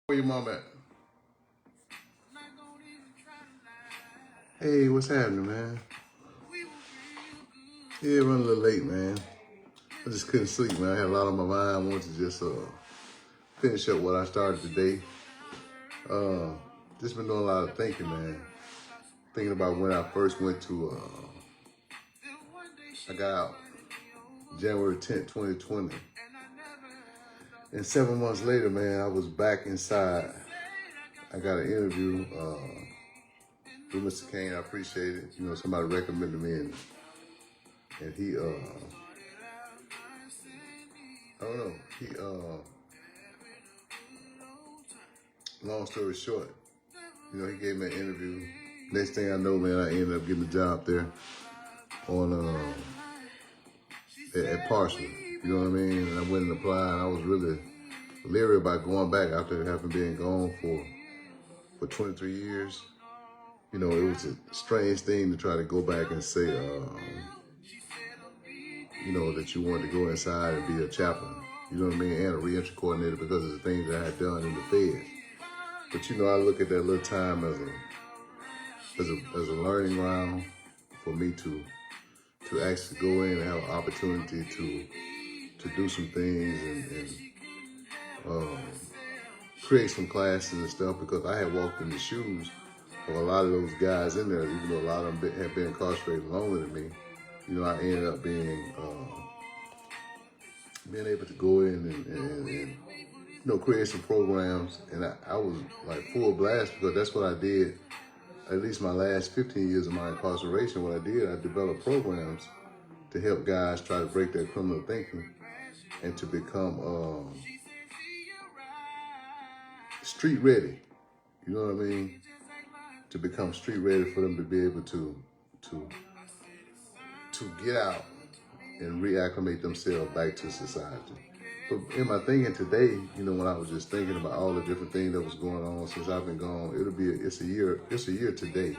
Where your mom at? Hey, what's happening, man? Yeah, running a little late, man. I just couldn't sleep, man. I had a lot on my mind. I wanted to just finish up what I started today. Just been doing a lot of thinking, man. Thinking about when I first went to, I got out January 10th, 2020. And 7 months later, man, I was back inside. I got an interview with Mr. Kane. I appreciate it. You know, somebody recommended me, and he, I don't know, he, long story short, you know, he gave me an interview. Next thing I know, man, I ended up getting a job there on, at Parsley. You know what I mean? And I went and applied, and I was really leery about going back after having been gone for 23 years. You know, it was a strange thing to try to go back and say, you know, that you wanted to go inside and be a chaplain, you know what I mean, and a reentry coordinator because of the things that I had done in the Fed. But, you know, I look at that little time as a learning ground for me to actually go in and have an opportunity to do some things and create some classes and stuff, because I had walked in the shoes of a lot of those guys in there, even though a lot of them had been incarcerated longer than me. You know, I ended up being able to go in and you know, create some programs, and I was like full blast, because that's what I did. At least my last 15 years of my incarceration, what I did, I developed programs to help guys try to break their criminal thinking and to become street ready. You know what I mean? To become street ready for them to be able to get out and reacclimate themselves back to society. But in my thinking today, you know, when I was just thinking about all the different things that was going on since I've been gone, it's a year today.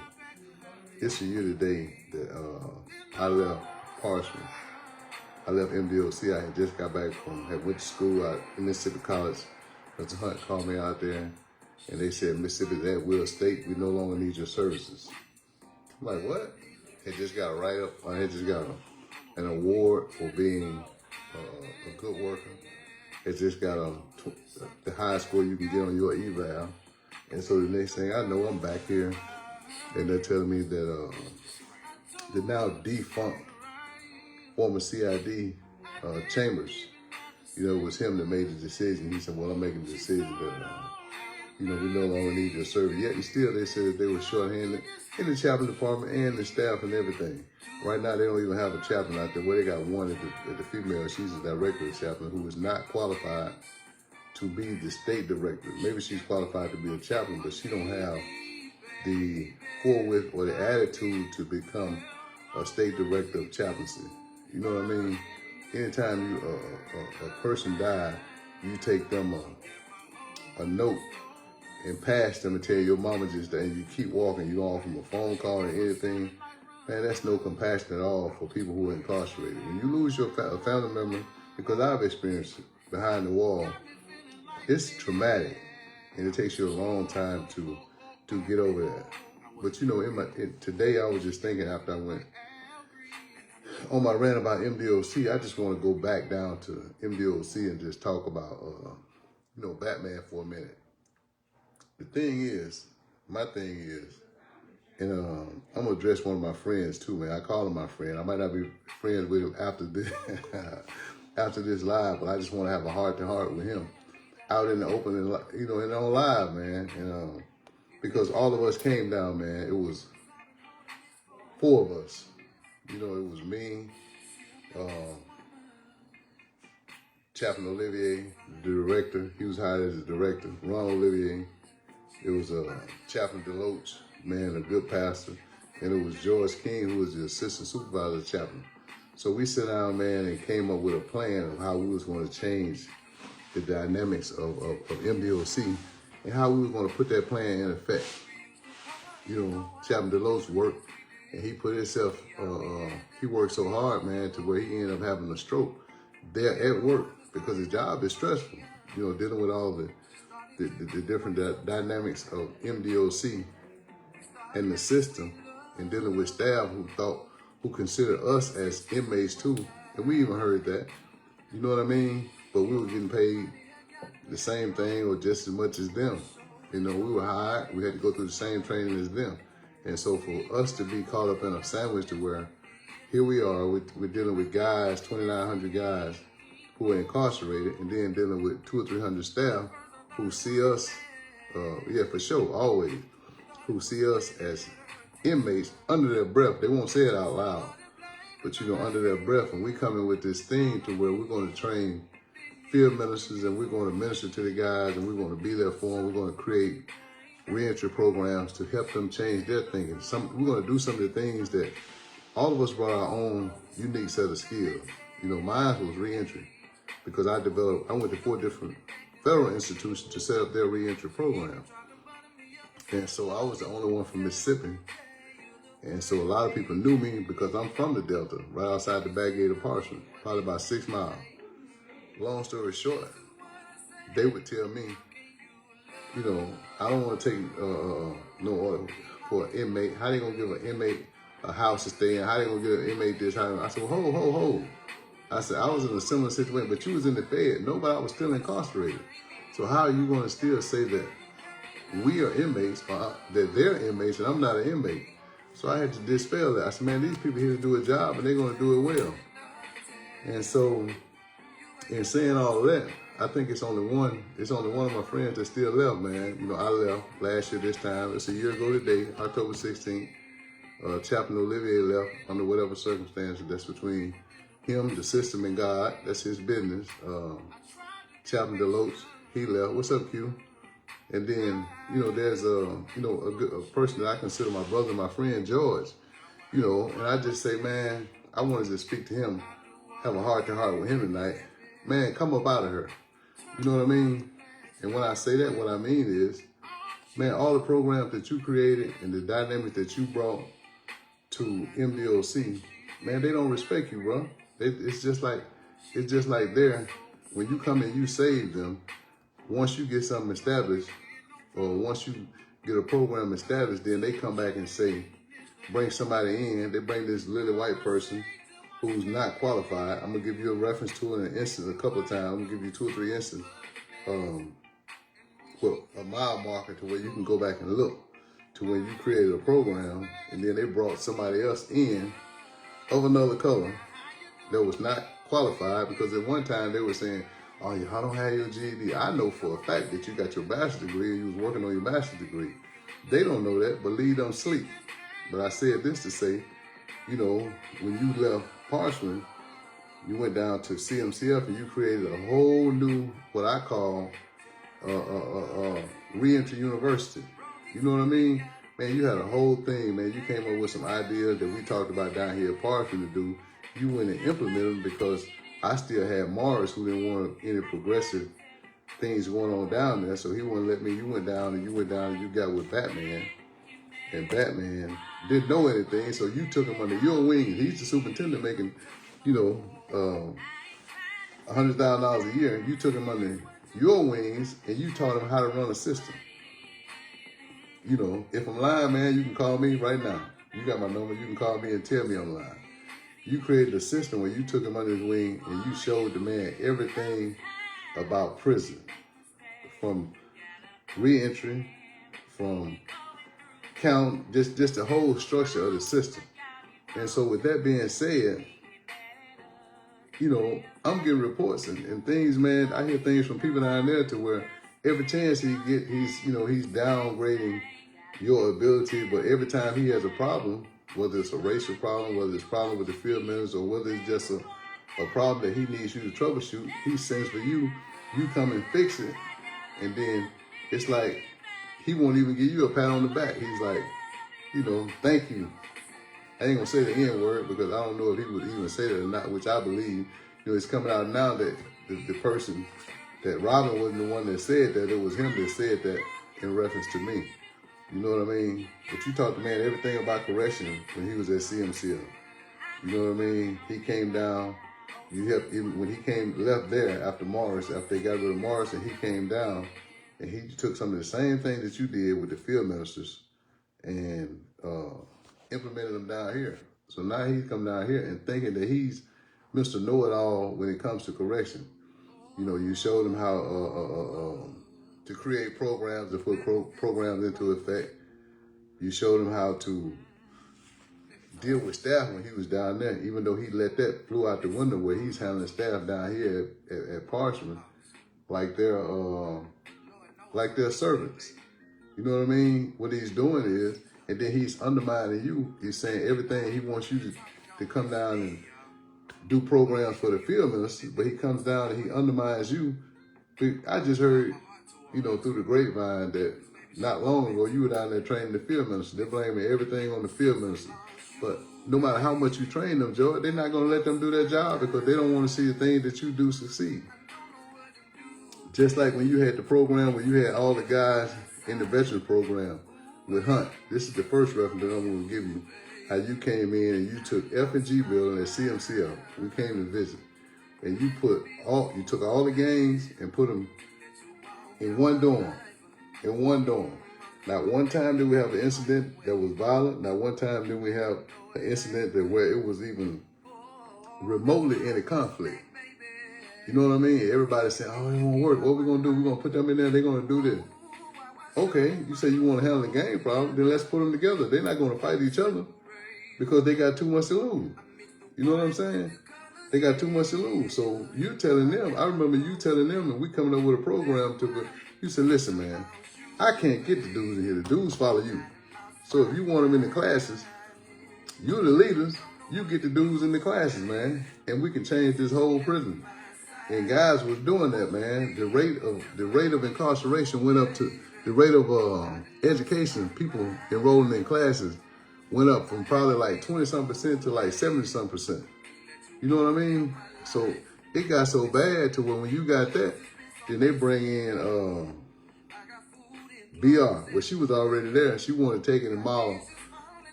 It's a year today that I left Parsley. I left MDOC. I had just got back went to school at Mississippi College. Mr. Hunt called me out there, and they said, Mississippi's at will state, we no longer need your services. I'm like, what? I just got a write-up. I had just got an award for being a good worker. I just got the highest score you can get on your eval. And so the next thing I know, I'm back here, and they're telling me that the now defunct former CID Chambers, you know, it was him that made the decision. He said, well, I'm making the decision that, you know, we no longer need your service. Yet and still they said that they were shorthanded in the chaplain department and the staff and everything. Right now, they don't even have a chaplain out there. Well, they got one at the female. She's the director of chaplain, who is not qualified to be the state director. Maybe she's qualified to be a chaplain, but she don't have the forward or the attitude to become a state director of chaplaincy. You know what I mean? Anytime a person dies, you take them a note and pass them and tell your mama just that, and you keep walking. You don't offer them a phone call or anything. Man, that's no compassion at all for people who are incarcerated. When you lose your family member, because I've experienced it behind the wall, it's traumatic, and it takes you a long time to get over that. But you know, today I was just thinking, after I went on my rant about MDOC, I just want to go back down to MDOC and just talk about, you know, Batman for a minute. The thing is, my thing is, and I'm gonna address one of my friends too, man. I call him my friend. I might not be friends with him after this, after this live, but I just want to have a heart-to-heart with him out in the open, and you know, and on live, man. And because all of us came down, man. It was 4 of us. You know, it was me, Chaplain Olivier, the director. He was hired as the director. Ron Olivier. It was Chaplain Deloach, man, a good pastor. And it was George King, who was the assistant supervisor chaplain. So we sat down, man, and came up with a plan of how we was going to change the dynamics of MDOC and how we were going to put that plan in effect. You know, Chaplain Deloach worked, and he put himself, he worked so hard, man, to where he ended up having a stroke there at work, because his job is stressful, you know, dealing with all the the different dynamics of MDOC and the system, and dealing with staff who consider us as inmates too. And we even heard that, you know what I mean? But we were getting paid the same thing or just as much as them. You know, we were hired, we had to go through the same training as them. And so for us to be caught up in a sandwich to where here we are, we're dealing with guys, 2,900 guys who are incarcerated, and then dealing with 200 or 300 staff who see us, yeah, for sure, always, who see us as inmates under their breath. They won't say it out loud, but you know, under their breath. And we come in with this thing to where we're going to train field ministers, and we're going to minister to the guys, and we're going to be there for them. We're going to create reentry programs to help them change their thinking. We're going to do some of the things that all of us brought our own unique set of skills. You know, mine was reentry because I went to 4 different federal institutions to set up their reentry program. And so I was the only one from Mississippi. And so a lot of people knew me because I'm from the Delta, right outside the back gate of Parchment, probably about 6 miles. Long story short, they would tell me, you know, I don't want to take no order for an inmate. How they gonna give an inmate a house to stay in? How they gonna give an inmate this? I said, well, hold. I said, I was in a similar situation, but you was in the Fed. Nobody was still incarcerated. So how are you gonna still say that we are inmates, or that they're inmates, and I'm not an inmate? So I had to dispel that. I said, man, these people here to do a job, and they're gonna do it well. And so, in saying all of that, I think it's only one of my friends that still left, man. You know, I left last year this time. It's a year ago today, October 16th. Chaplain Olivier left under whatever circumstances that's between him, the system, and God. That's his business. Chaplain Deloach, he left. What's up, Q? And then, you know, there's a person that I consider my brother, my friend, George. You know, and I just say, man, I wanted to speak to him, have a heart-to-heart with him tonight. Man, come up out of her. You know what I mean? And when I say that, what I mean is, man, all the programs that you created and the dynamics that you brought to MDOC, man, they don't respect you, bro. It's just like there, when you come and you save them, once you get something established, or once you get a program established, then they come back and say, bring somebody in. They bring this little white person who's not qualified. I'm gonna give you a reference to it in an instance a couple of times. I'm gonna give you 2 or 3 instances, with a mile marker to where you can go back and look to when you created a program, and then they brought somebody else in of another color that was not qualified, because at one time they were saying, oh, I don't have your GED. I know for a fact that you got your bachelor's degree and you was working on your master's degree. They don't know that, but leave them sleep. But I said this to say, you know, when you left Parchment, you went down to CMCF and you created a whole new, what I call, reentry university. You know what I mean? Man, you had a whole thing, man. You came up with some ideas that we talked about down here at Parchment to do. You went and implemented them because I still had Morris who didn't want any progressive things going on down there. So he wouldn't let me. You went down and you got with Batman. And Batman didn't know anything, so you took him under your wing. He's the superintendent making, you know, $100,000 a year. You took him under your wings and you taught him how to run a system. You know, if I'm lying, man, you can call me right now. You got my number. You can call me and tell me I'm lying. You created a system where you took him under his wing and you showed the man everything about prison, from reentry, from count, just the whole structure of the system. And so with that being said, you know, I'm getting reports and things, man. I hear things from people down there to where every chance he get, he's downgrading your ability, but every time he has a problem, whether it's a racial problem, whether it's a problem with the field members, or whether it's just a problem that he needs you to troubleshoot, he sends for you, you come and fix it, and then it's like, he won't even give you a pat on the back. He's like, you know, thank you. I ain't gonna say the N word because I don't know if he would even say that or not, which I believe. You know, it's coming out now that the person, that Robin wasn't the one that said that, it was him that said that in reference to me. You know what I mean? But you taught the man everything about correction when he was at CMCL. You know what I mean? He came down, you helped, even when he left there after Morris, after they got rid of Morris and he came down, And he took some of the same things that you did with the field ministers and implemented them down here. So now he's come down here and thinking that he's Mr. Know-it-all when it comes to correction. You know, you showed him how to create programs and put programs into effect. You showed him how to deal with staff when he was down there, even though he let that flew out the window where he's handling staff down here at Parchment like they're servants. You know what I mean? What he's doing is, and then he's undermining you. He's saying everything he wants you to come down and do programs for the field ministers, but he comes down and he undermines you. I just heard, you know, through the grapevine that not long ago you were down there training the field ministers. They're blaming everything on the field ministers. But no matter how much you train them, Joe, they're not going to let them do their job because they don't want to see the things that you do succeed. Just like when you had the program where you had all the guys in the veteran program with Hunt. This is the first reference that I'm going to give you. How you came in and you took F&G building at CMCL. We came to visit. And you took all the gangs and put them in one dorm. In one dorm. Not one time did we have an incident that was violent. Not one time did we have an incident where it was even remotely in a conflict. You know what I mean? Everybody saying, oh, it won't work. What we going to do? We're going to put them in there. They're going to do this. Okay, you say you want to handle the gang problem, then let's put them together. They're not going to fight each other because they got too much to lose. You know what I'm saying? They got too much to lose. So you telling them, I remember you telling them, and we coming up with a program you said, listen, man, I can't get the dudes in here. The dudes follow you. So if you want them in the classes, you're the leaders, you get the dudes in the classes, man, and we can change this whole prison. And guys was doing that, man. The rate of incarceration went up to the rate of education, people enrolling in classes went up from probably like 20-some% to like 70-some%. You know what I mean? So it got so bad to where when you got that, then they bring in BR, where she was already there. She wanted to take it and model.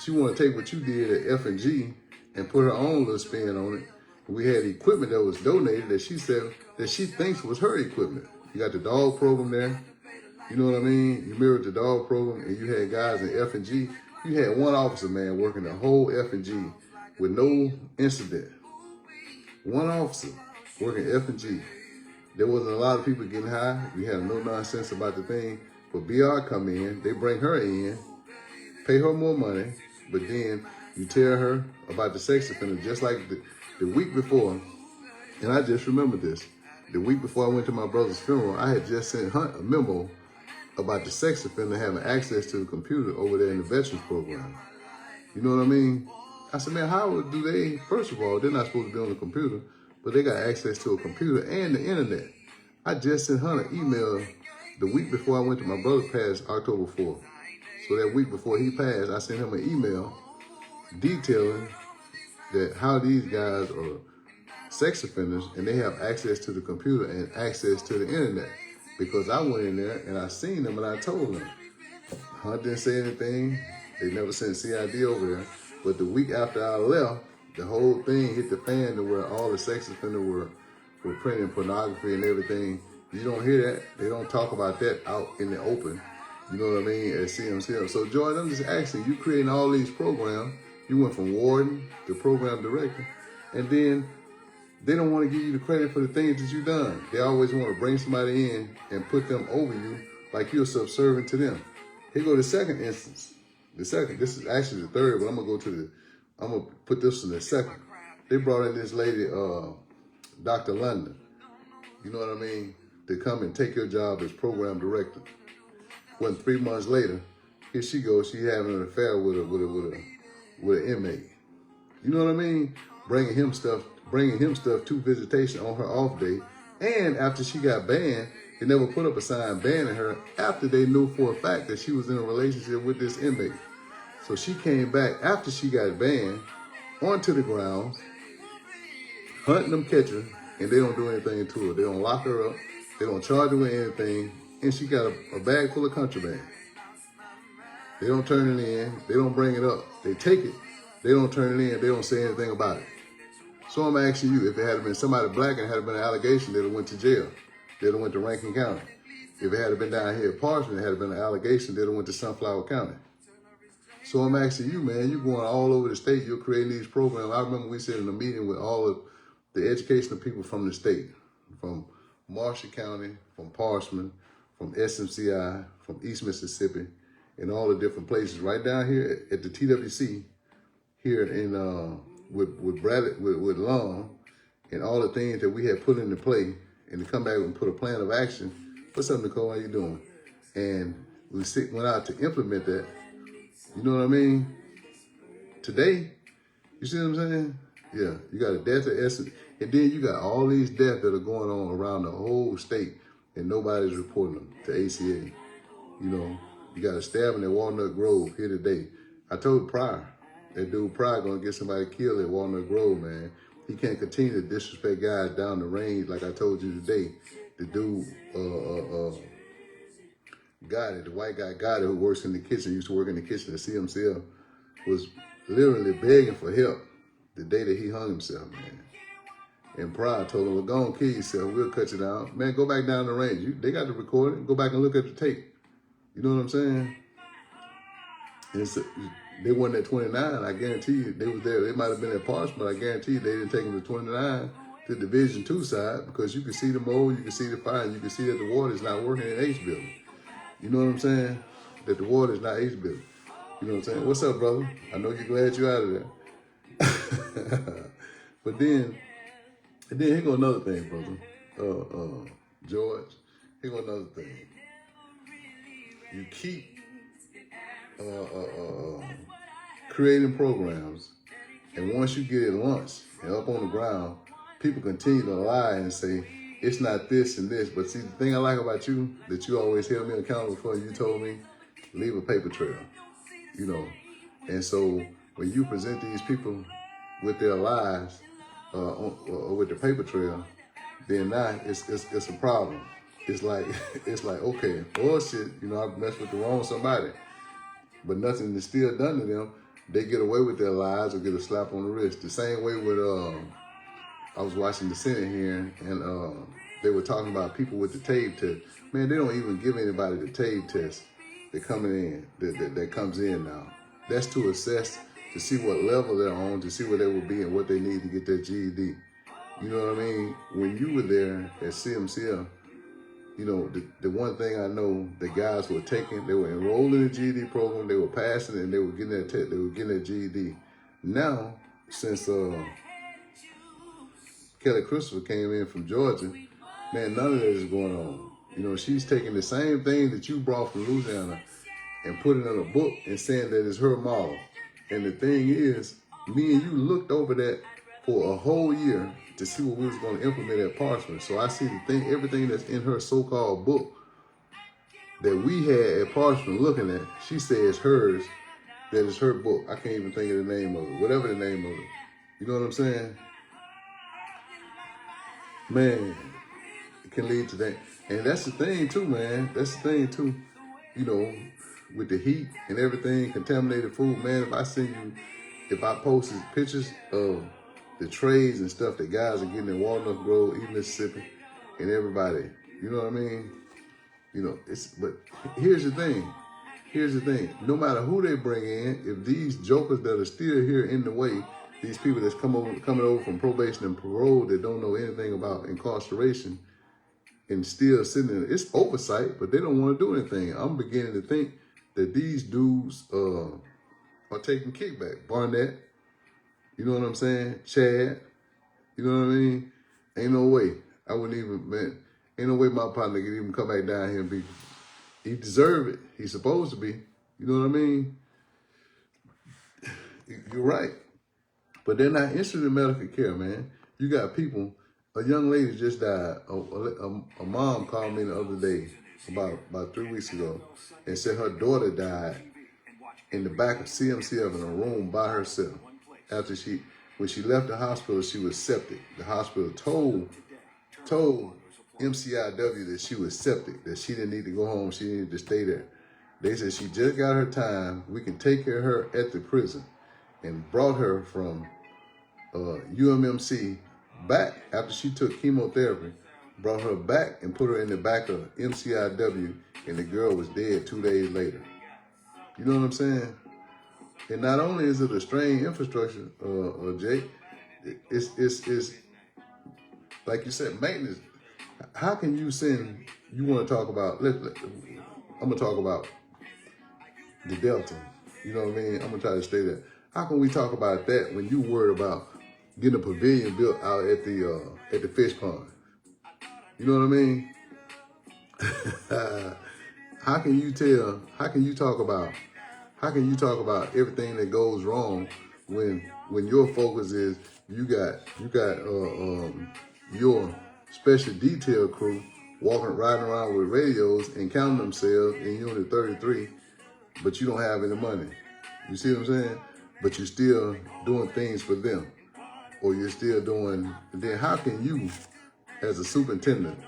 She wanted to take what you did at F&G and put her own little spin on it. We had equipment that was donated that she said that she thinks was her equipment. You got the dog program there. You know what I mean? You mirrored the dog program, and you had guys in F&G. You had one officer, man, working the whole F&G with no incident. One officer working F&G. There wasn't a lot of people getting high. We had no nonsense about the thing. But BR come in, they bring her in, pay her more money, but then you tell her about the sex offender just like the week before. And I just remember this. The week before I went to my brother's funeral, I had just sent Hunt a memo about the sex offender having access to the computer over there in the veterans program. You know what I mean? I said, man, how do they, first of all, they're not supposed to be on the computer, but they got access to a computer and the internet. I just sent Hunt an email the week before I went to my brother passed October 4th. So that week before he passed, I sent him an email detailing that how these guys are sex offenders and they have access to the computer and access to the internet. Because I went in there and I seen them and I told them. Hunt didn't say anything. They never sent CID over there. But the week after I left, the whole thing hit the fan to where all the sex offenders were printing pornography and everything. You don't hear that. They don't talk about that out in the open. You know what I mean? At CMCL. So, Jordan, I'm just asking, you creating all these programs. You went from warden to program director. And then they don't want to give you the credit for the things that you've done. They always want to bring somebody in and put them over you like you're subservient to them. Here go the second instance. This is actually the third, but I'm going to put this in the second. They brought in this lady, Dr. London. You know what I mean? To come and take your job as program director. When 3 months later, here she goes, she having an affair with an inmate. You know what I mean? Bringing him stuff to visitation on her off day. And after she got banned, they never put up a sign banning her after they knew for a fact that she was in a relationship with this inmate. So she came back after she got banned onto the grounds, hunting them, catch her, and they don't do anything to her. They don't lock her up. They don't charge her with anything. And she got a bag full of contraband. They don't turn it in. They don't bring it up. They take it. They don't turn it in. They don't say anything about it. So I'm asking you, if it had been somebody black and had been an allegation, they'd have went to jail. They'd have went to Rankin County. If it had been down here at Parchment, it had been an allegation, they'd have went to Sunflower County. So I'm asking you, man, you're going all over the state, you're creating these programs. I remember we sat in a meeting with all of the educational people from the state, from Marshall County, from Parchment, from SMCI, from East Mississippi, and all the different places right down here at the TWC, here in with Bradley, with Long, and all the things that we had put into play, and to come back and put a plan of action. What's up, Nicole? How you doing? And we went out to implement that. You know what I mean? Today, you see what I'm saying? Yeah, you got a death of essence, and then you got all these deaths that are going on around the whole state, and nobody's reporting them to ACA. You know, you got a stabbing at Walnut Grove here today. I told Pryor, that dude Pryor gonna get somebody killed at Walnut Grove, man. He can't continue to disrespect guys down the range like I told you today. The dude, the white guy got it, who works in the kitchen, used to work in the kitchen at CMCL, was literally begging for help the day that he hung himself, man. And Pryor told him, well, go on, kill yourself. We'll cut you down. Man, go back down the range. They got the recording. Go back and look at the tape. You know what I'm saying? And so, they wasn't at 29. I guarantee you they was there. They might have been at Parchment, but I guarantee you they didn't take them to 29 to the Division 2 side, because you can see the mold, you can see the fire, and you can see that the water is not working in H building. You know what I'm saying? That the water is not H building. You know what I'm saying? What's up, brother? I know you're glad you're out of there. But then here go another thing, brother. George, here go another thing. You keep creating programs, and once you get it launched and up on the ground, people continue to lie and say, it's not this and this. But see, the thing I like about you, that you always held me accountable for, you told me, leave a paper trail, you know. And so when you present these people with their lies or with the paper trail, then now it's a problem. It's like, okay, bullshit, you know, I messed with the wrong somebody, but nothing is still done to them. They get away with their lies or get a slap on the wrist. The same way with, I was watching the Senate hearing, and they were talking about people with the TAVE test. Man, they don't even give anybody the TAVE test that comes in now. That's to assess, to see what level they're on, to see where they will be and what they need to get their GED. You know what I mean? When you were there at CMCL, you know, the one thing I know, the guys were taking, they were enrolled in the GED program, they were passing, and they were getting their test, they were getting their GED. Now, since Kelly Christopher came in from Georgia, man, none of that is going on. You know, she's taking the same thing that you brought from Louisiana and put it in a book and saying that it's her model. And the thing is, me and you looked over that for a whole year to see what we was going to implement at Parchment. So I see everything that's in her so-called book that we had at Parchment looking at, she says hers, that is her book. I can't even think of the name of it, whatever the name of it. You know what I'm saying? Man, it can lead to that. And that's the thing too, man. That's the thing too. You know, with the heat and everything, contaminated food, man, if I posted pictures of the trays and stuff that guys are getting in Walnut Grove, East Mississippi, and everybody, you know what I mean? You know, but here's the thing. Here's the thing. No matter who they bring in, if these jokers that are still here in the way, these people that's coming over from probation and parole that don't know anything about incarceration and still sitting in it's oversight, but they don't want to do anything. I'm beginning to think that these dudes are taking kickback. Barnett, you know what I'm saying? Chad, you know what I mean? Ain't no way. I wouldn't even, man, ain't no way my partner could even come back down here and be, he deserve it. He's supposed to be. You know what I mean? You're right. But they're not interested in medical care, man. You got people, a young lady just died. A mom called me the other day, about 3 weeks ago, and said her daughter died in the back of CMCF in a room by herself. After when she left the hospital, she was septic. The hospital told MCIW that she was septic, that she didn't need to go home, she needed to stay there. They said she just got her time, we can take care of her at the prison, and brought her from UMMC back after she took chemotherapy brought her back and put her in the back of MCIW, and the girl was dead 2 days later. You know what I'm saying? And not only is it a strained infrastructure, Jake, it's like you said, maintenance. How can you send? You want to talk about? I'm gonna talk about the Delta. You know what I mean? I'm gonna try to stay there. How can we talk about that when you worried about getting a pavilion built out at the fish pond? You know what I mean? How can you tell? How can you talk about everything that goes wrong when your focus is you got your special detail crew riding around with radios and counting themselves in Unit 33, but you don't have any money. You see what I'm saying? But you're still doing things for them, or you're still doing. Then how can you, as a superintendent,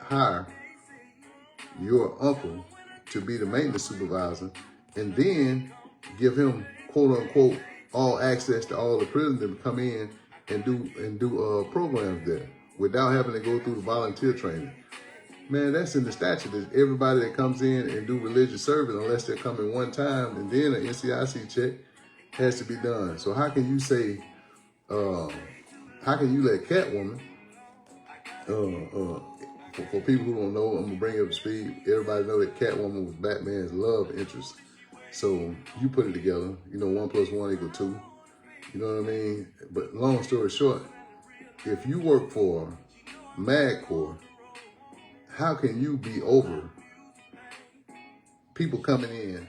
hire your uncle to be the maintenance supervisor, and then give him quote unquote all access to all the prisoners to come in and do programs there without having to go through the volunteer training? Man, that's in the statute. That everybody that comes in and do religious service, unless they're coming one time, and then an NCIC check has to be done. So how can you say, how can you let Catwoman, for people who don't know, I'm gonna bring it up to speed. Everybody know that Catwoman was Batman's love interest. So you put it together, 1 + 1 = 2. You know what I mean? But long story short, if you work for MAGCorps, how can you be over people coming in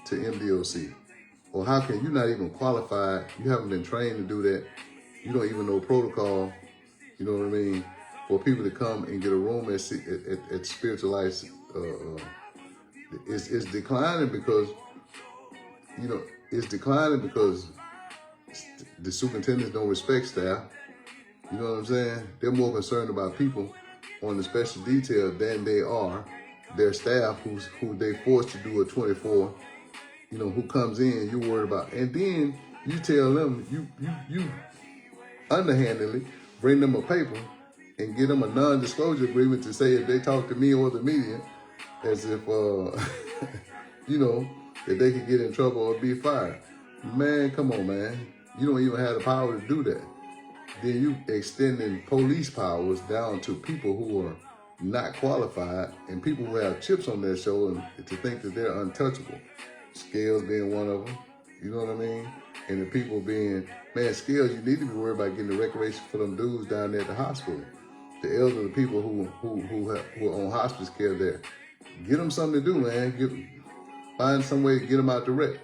to MDOC? Or how can you not even qualify? You haven't been trained to do that. You don't even know protocol, you know what I mean, for people to come and get a room at Spiritual Life. It's declining because, the superintendents don't respect staff. You know what I'm saying? They're more concerned about people on the special detail than they are their staff who they forced to do a 24, who comes in, you worried about. And then you tell them, you underhandedly bring them a paper and give them a non-disclosure agreement to say if they talk to me or the media, as if, that they could get in trouble or be fired. Man, come on, man. You don't even have the power to do that. Then you extending police powers down to people who are not qualified and people who have chips on their shoulder to think that they're untouchable. Scales being one of them, you know what I mean? And the people being, man, Scales, you need to be worried about getting the recreation for them dudes down there at the hospital. The elderly people who are on hospice care there. Get them something to do, man. Find some way to get them out the wreck.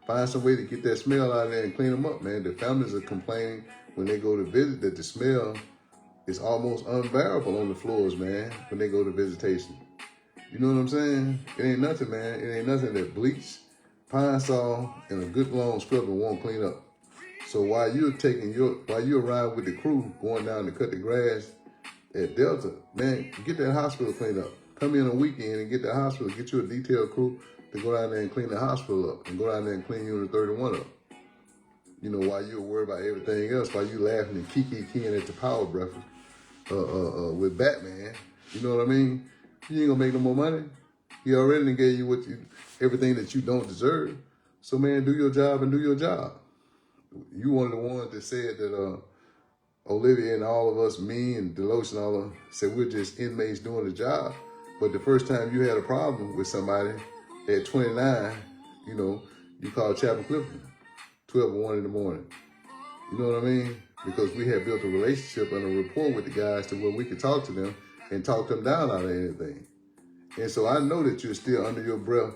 Find some way to get that smell out of there and clean them up, man. The families are complaining when they go to visit that the smell is almost unbearable on the floors, man, when they go to visitation. You know what I'm saying? It ain't nothing, man. It ain't nothing that bleach, Pine Sol, and a good long scrubbing won't clean up. So while you're riding with the crew going down to cut the grass at Delta, man, get that hospital cleaned up. Come in a weekend and get that hospital, get you a detailed crew to go down there and clean the hospital up and go down there and clean Unit 31 up. While you're worried about everything else, while you laughing and kiki-keying at the power breakfast with Batman, you know what I mean? You ain't gonna make no more money. He already done gave you everything that you don't deserve. So man, do your job and do your job. You one of the ones that said that Olivia and all of us, me and Deloach and all of them, said we're just inmates doing the job. But the first time you had a problem with somebody at 29, you called Chaplain Clifton, 12 or 1 in the morning. You know what I mean? Because we had built a relationship and a rapport with the guys to where we could talk to them and talk them down out of anything. And so I know that you're still under your breath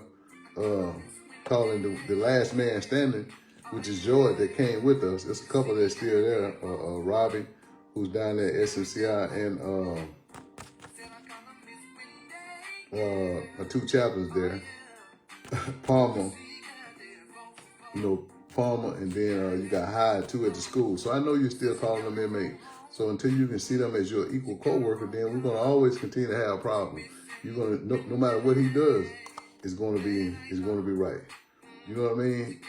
calling the last man standing, which is George that came with us. There's a couple that's still there. Robbie, who's down there at SMCI, and 2 chaplains there. Palmer, Palmer, and then you got Hyde too at the school. So I know you're still calling them inmates. So until you can see them as your equal co-worker, then we're gonna always continue to have problems. You're gonna no matter what he does, it's gonna be right. You know what I mean?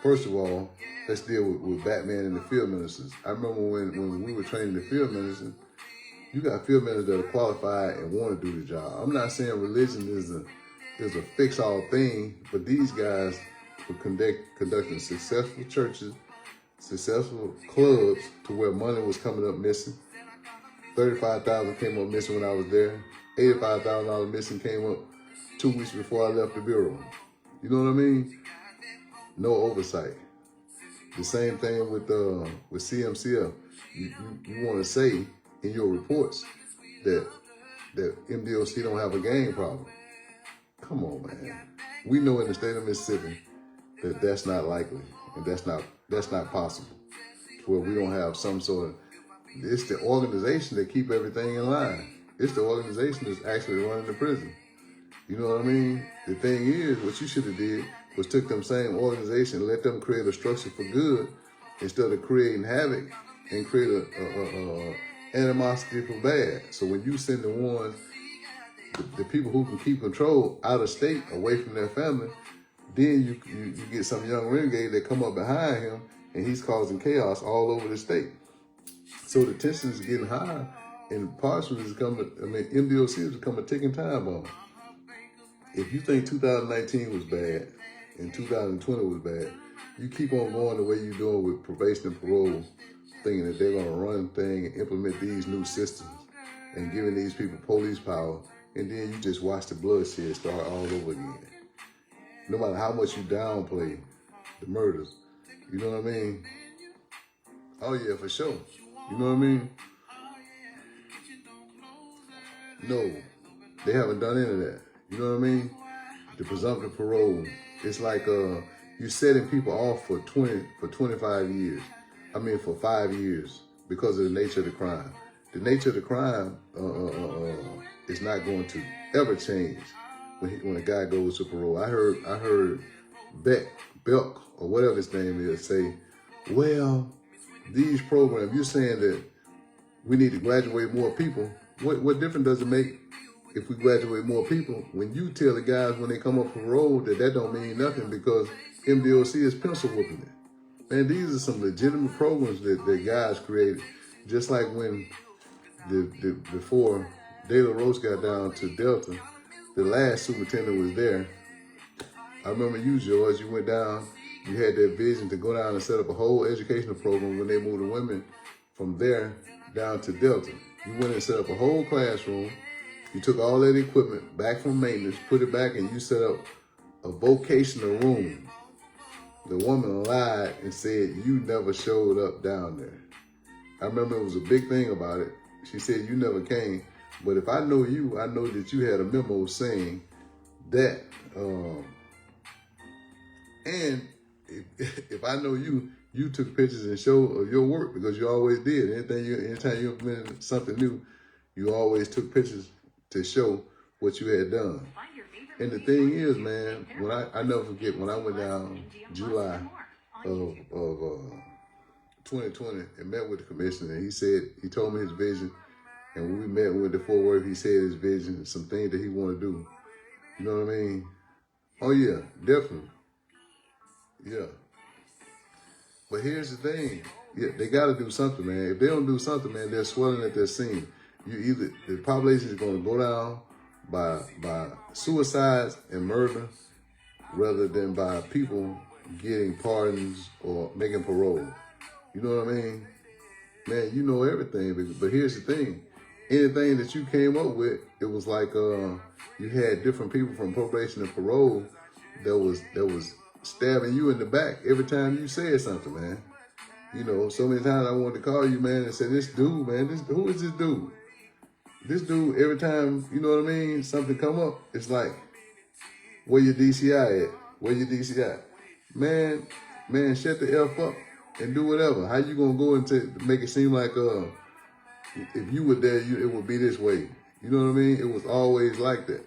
First of all, let's deal with Batman and the field ministers. I remember when we were training the field ministers, You got field managers that are qualified and want to do the job. I'm not saying religion is a fix-all thing, but these guys were conducting successful churches, successful clubs to where money was coming up missing. $35,000 came up missing when I was there. $85,000 missing came up 2 weeks before I left the bureau. You know what I mean? No oversight. The same thing with CMCF. You want to say in your reports that MDOC don't have a gang problem. Come on, man. We know in the state of Mississippi that that's not likely, and that's not possible. To where we don't have some sort of. It's the organization that keep everything in line. It's the organization that's actually running the prison. You know what I mean? The thing is, what you should have did was took them same organization and let them create a structure for good instead of creating havoc and create a animosity for bad. So when you send the ones, the people who can keep control out of state, away from their family, then you get some young renegade that come up behind him and he's causing chaos all over the state. So the tension is getting high, and partially is becoming, MDOC has become a ticking time bomb. If you think 2019 was bad and 2020 was bad, you keep on going the way you're doing with probation and parole, thinking that they're going to run thing and implement these new systems and giving these people police power, and then you just watch the bloodshed start all over again. No matter how much you downplay the murders, you know what I mean? Oh yeah, for sure. You know what I mean? No, they haven't done any of that. You know what I mean? The presumptive parole. It's like you setting people off for 25 years. For 5 years because of the nature of the crime. The nature of the crime is not going to ever change when a guy goes to parole. I heard Belk or whatever his name is say, well, these programs, you're saying that we need to graduate more people. What difference does it make if we graduate more people when you tell the guys when they come up for parole that don't mean nothing because MDOC is pencil whooping it? Man, these are some legitimate programs that guys created. Just like when before De La Rose got down to Delta, the last superintendent was there. I remember you, George, you went down, you had that vision to go down and set up a whole educational program when they moved the women from there down to Delta. You went and set up a whole classroom. You took all that equipment back from maintenance, put it back, and you set up a vocational room. The woman lied and said you never showed up down there. I remember it was a big thing about it. She said you never came, but if I know you, I know that you had a memo saying that. And if I know you, you took pictures and showed your work because you always did. Anytime you implemented something new, you always took pictures to show what you had done. And the thing is, man, when I never forget when I went down July of 2020 and met with the commissioner, and he told me his vision. And when we met with the Fort Worth, he said his vision and some things that he wanted to do. You know what I mean? Oh yeah, definitely. Yeah. But here's the thing. Yeah, they got to do something, man. If they don't do something, man, they're swelling at their seam. The population is going to go down by suicides and murder rather than by people getting pardons or making parole. You know what I mean? Man, you know everything. But here's the thing. Anything that you came up with, it was like you had different people from probation and parole that was stabbing you in the back every time you said something, man. You know, so many times I wanted to call you, man, and say, this dude, man, who is this dude? This dude, every time, you know what I mean, something come up, it's like, where your DCI at? Where your DCI? Man, shut the F up and do whatever. How you gonna go and make it seem like if you were there, it would be this way. You know what I mean? It was always like that.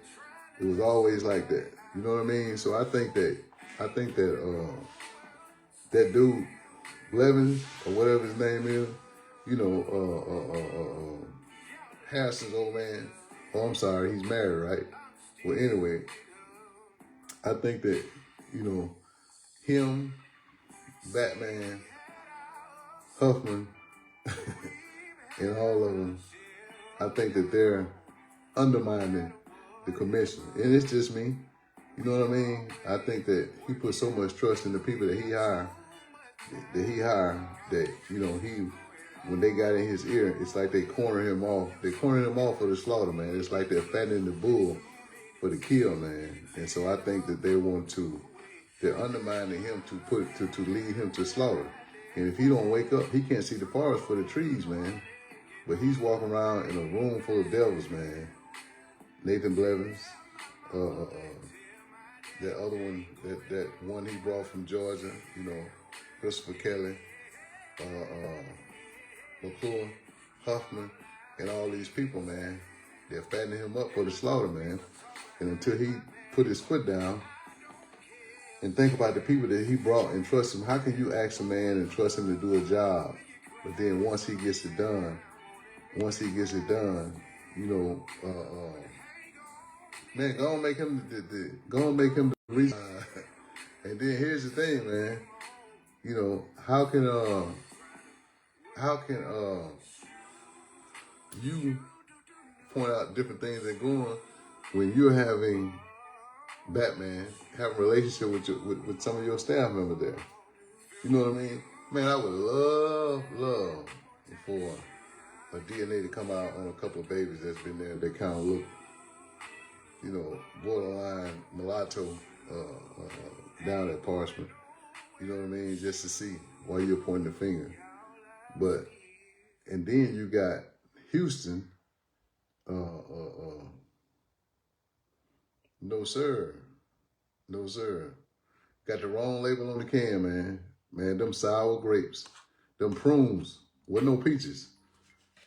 It was always like that. You know what I mean? So I think that that dude, Blevins, or whatever his name is, you know, Harrison's old man. Oh, I'm sorry, he's married, right? Well, anyway, I think that, you know, him, Batman, Huffman, and all of them, I think that they're undermining the commission. And it's just me. You know what I mean? I think that he put so much trust in the people that he hired, that, you know, when they got in his ear, it's like they corner him off. They corner him off for the slaughter, man. It's like they're fattening the bull for the kill, man. And so I think that they're undermining him to lead him to slaughter. And if he don't wake up, he can't see the forest for the trees, man. But he's walking around in a room full of devils, man. Nathan Blevins, that other one, that one he brought from Georgia, you know, Christopher Kelly, McClure, Huffman, and all these people, man. They're fattening him up for the slaughter, man. And until he put his foot down, and think about the people that he brought and trust him. How can you ask a man and trust him to do a job, but then once he gets it done, you know, man, go and make him the reason. And then here's the thing, man. You know, how can you point out different things that go on when you're having Batman have a relationship with some of your staff members there? You know what I mean? Man, I would love for a DNA to come out on a couple of babies that's been there. They kind of look, you know, borderline mulatto down at Parchment. You know what I mean? Just to see why you're pointing the finger. But, and then you got Houston, no sir. Got the wrong label on the can, man. Man, them sour grapes, them prunes, with no peaches.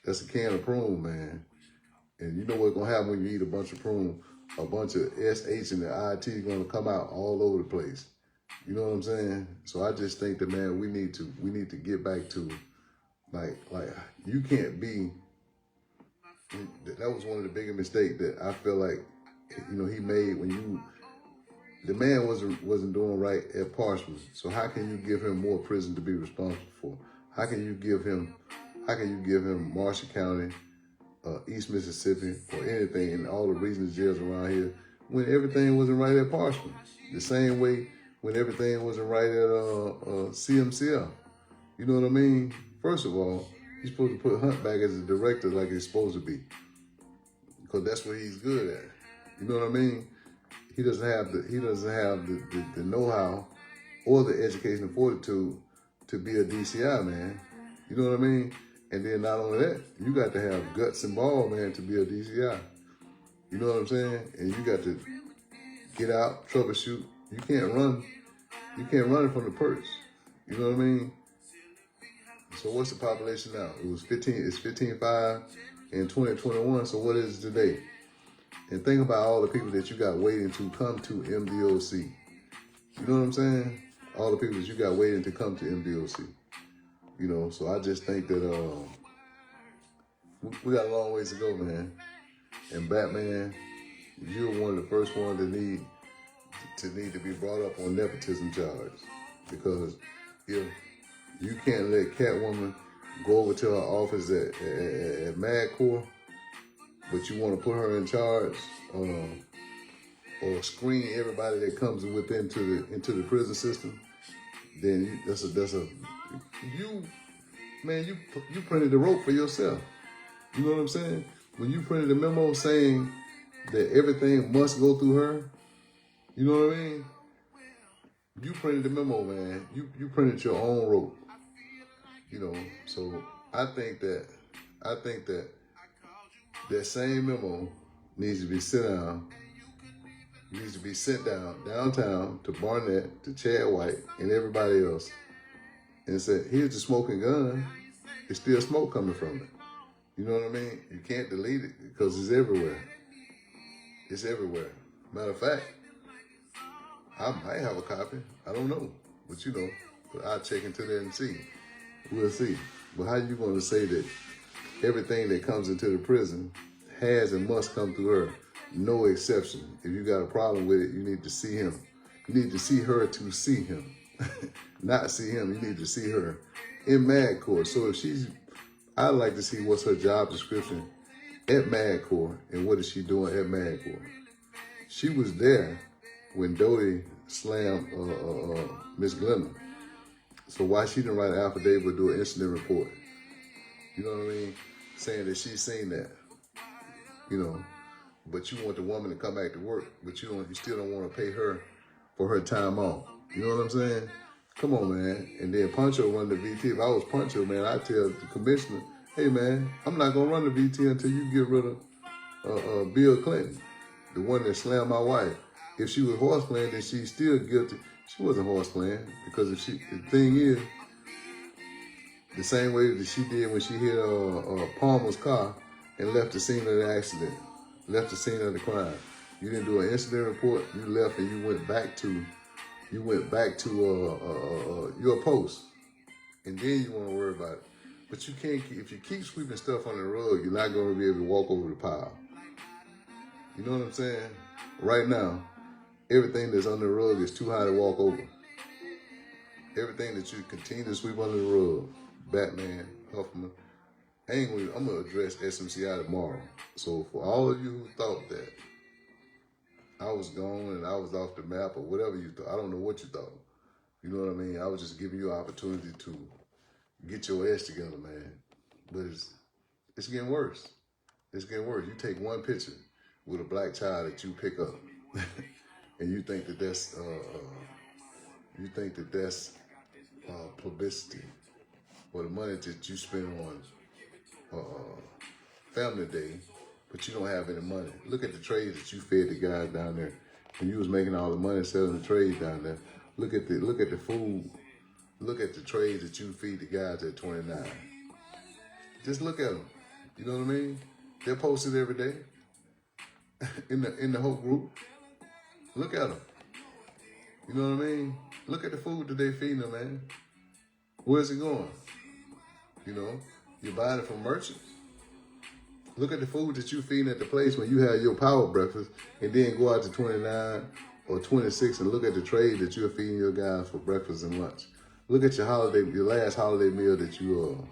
That's a can of prune, man. And you know what's gonna happen when you eat a bunch of prune? A bunch of SH and the IT is gonna come out all over the place. You know what I'm saying? So I just think that, man, we need to get back to like you can't be. That was one of the biggest mistakes that I feel like, you know, he made when the man wasn't doing right at Parchment. So how can you give him more prison to be responsible for? How can you give him Marshall County, East Mississippi, or anything, and all the regional jails around here, when everything wasn't right at Parchment? The same way when everything wasn't right at CMCL. You know what I mean? First of all, he's supposed to put Hunt back as a director like he's supposed to be, because that's what he's good at. You know what I mean? He doesn't have the know-how or the educational fortitude to be a DCI, man. You know what I mean? And then not only that, you got to have guts and ball, man, to be a DCI. You know what I'm saying? And you got to get out, troubleshoot. You can't run it from the perch. You know what I mean? So what's the population now? It's 15.5 in 2021. So what is it today? And think about all the people that you got waiting to come to MDOC. You know what I'm saying? All the people that you got waiting to come to MDOC. You know, so I just think that we got a long ways to go, man. And Batman, you're one of the first ones that need to be brought up on nepotism charge. Because if you can't let Catwoman go over to her office at MadCorp, but you want to put her in charge, or screen everybody that comes into the prison system, then you printed the rope for yourself. You know what I'm saying? When you printed a memo saying that everything must go through her, you know what I mean? You printed the memo, man. You printed your own rope. You know, so I think that same memo needs to be sent down downtown to Barnett, to Chad White, and everybody else, and said, here's the smoking gun. It's still smoke coming from it. You know what I mean? You can't delete it because it's everywhere. It's everywhere. Matter of fact, I might have a copy. I don't know. But you know, but I'll check into that and see. We'll see. But how you going to say that everything that comes into the prison has and must come through her? No exception. If you got a problem with it, you need to see him. You need to see her to see him. Not see him. You need to see her in MadCorp. So if I'd like to see what's her job description at MADCOR. And what is she doing at MADCOR? She was there when Doty slammed Miss Glenda. So why she didn't write an affidavit or do an incident report? You know what I mean? Saying that she's seen that. You know, but you want the woman to come back to work, but you still don't want to pay her for her time off. You know what I'm saying? Come on, man. And then Poncho run the VT. If I was Poncho, man, I'd tell the commissioner, hey, man, I'm not going to run the VT until you get rid of Bill Clinton, the one that slammed my wife. If she was horse playing, then she's still guilty. She wasn't horse playing, because the thing is, the same way that she did when she hit Palmer's car and left the scene of the accident, left the scene of the crime. You didn't do an incident report. You left and you went back to your post, and then you want to worry about it. But you can't. If you keep sweeping stuff on the rug, you're not going to be able to walk over the pile. You know what I'm saying? Right now, everything that's under the rug is too high to walk over. Everything that you continue to sweep under the rug, Batman, Huffman. I'm gonna address SMCI tomorrow. So for all of you who thought that I was gone and I was off the map or whatever you thought, I don't know what you thought. You know what I mean? I was just giving you an opportunity to get your ass together, man. But it's getting worse. It's getting worse. You take one picture with a black child that you pick up, and you think that that's publicity, or the money that you spend on Family Day, but you don't have any money. Look at the trades that you fed the guys down there when you was making all the money selling the trades down there. Look at the food. Look at the trades that you feed the guys at 29. Just look at them. You know what I mean? They're posted every day in the whole group. Look at them. You know what I mean? Look at the food that they feeding them, man. Where's it going? You know, you're buying it from merchants. Look at the food that you feeding at the place when you have your power breakfast, and then go out to 29 or 26 and look at the trade that you're feeding your guys for breakfast and lunch. Look at your last holiday meal that you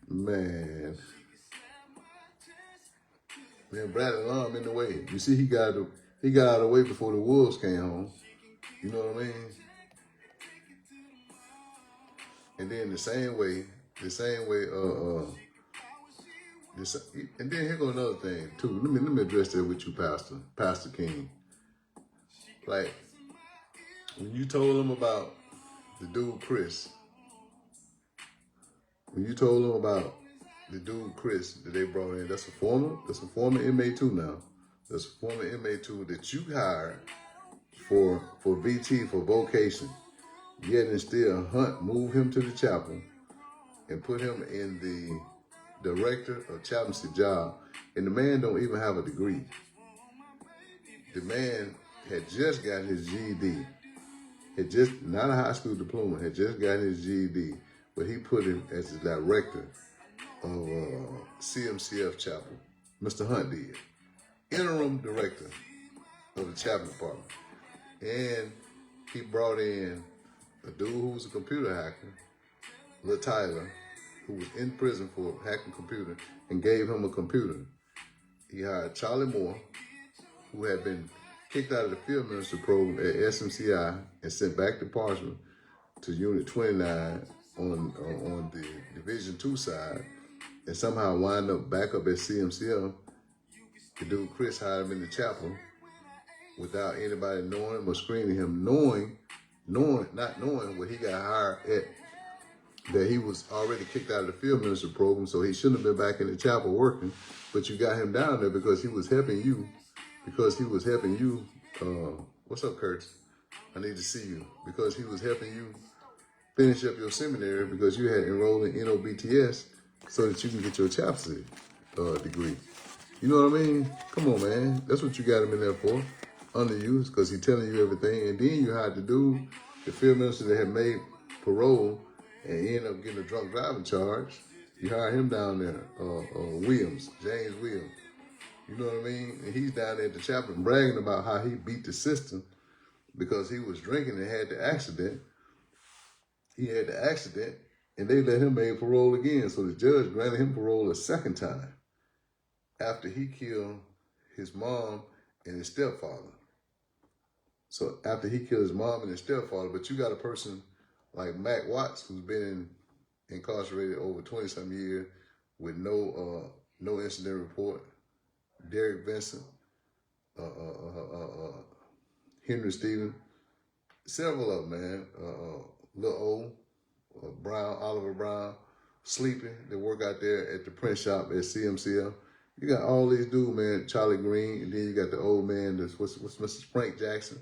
man, Bradley Lum in the way. You see, he got out of the way before the wolves came home. You know what I mean? And then the same way, and then here goes another thing too. Let me address that with you, Pastor King. Like, when you told him about the dude Chris, that they brought in, that's a former inmate too now. That's a former inmate too that you hired for VT, for vocation. Yet and still Hunt moved him to the chapel and put him in the director of chaplaincy job, and the man don't even have a degree. The man had just got his GED, not a high school diploma, had just got his GED, but he put him as the director of CMCF chapel. Mr. Hunt did. Interim director of the chaplain department. And he brought in a dude who was a computer hacker, Lil Tyler, who was in prison for hacking computer, and gave him a computer. He hired Charlie Moore, who had been kicked out of the field minister program at SMCI and sent back to Parchment to Unit 29 on the Division 2 side, and somehow wind up back up at CMCF. The dude Chris hired him in the chapel without anybody knowing him or screening him, not knowing what he got hired at, that he was already kicked out of the field minister program, so he shouldn't have been back in the chapel working, but you got him down there because he was helping you, what's up, Curtis? I need to see you. Because he was helping you finish up your seminary because you had enrolled in NOBTS so that you can get your chaplaincy degree. You know what I mean? Come on, man. That's what you got him in there for, under you, because he's telling you everything. And then you had to do the field minister that had made parole and ended up getting a drunk driving charge. You hired him down there, James Williams. You know what I mean? And he's down there at the chapel bragging about how he beat the system because he was drinking and had the accident. He had the accident, And they let him make parole again. So the judge granted him parole a second time after he killed his mom and his stepfather. So after he killed his mom and his stepfather, but you got a person like Mac Watts who's been incarcerated over 20-some years with no incident report. Derek Vincent, Henry Stevens, several of them, man. Lil O, Brown, Oliver Brown, sleeping. They work out there at the print shop at CMCL. You got all these dudes, man. Charlie Green, and then you got the old man. That's what's Mr. Frank Jackson,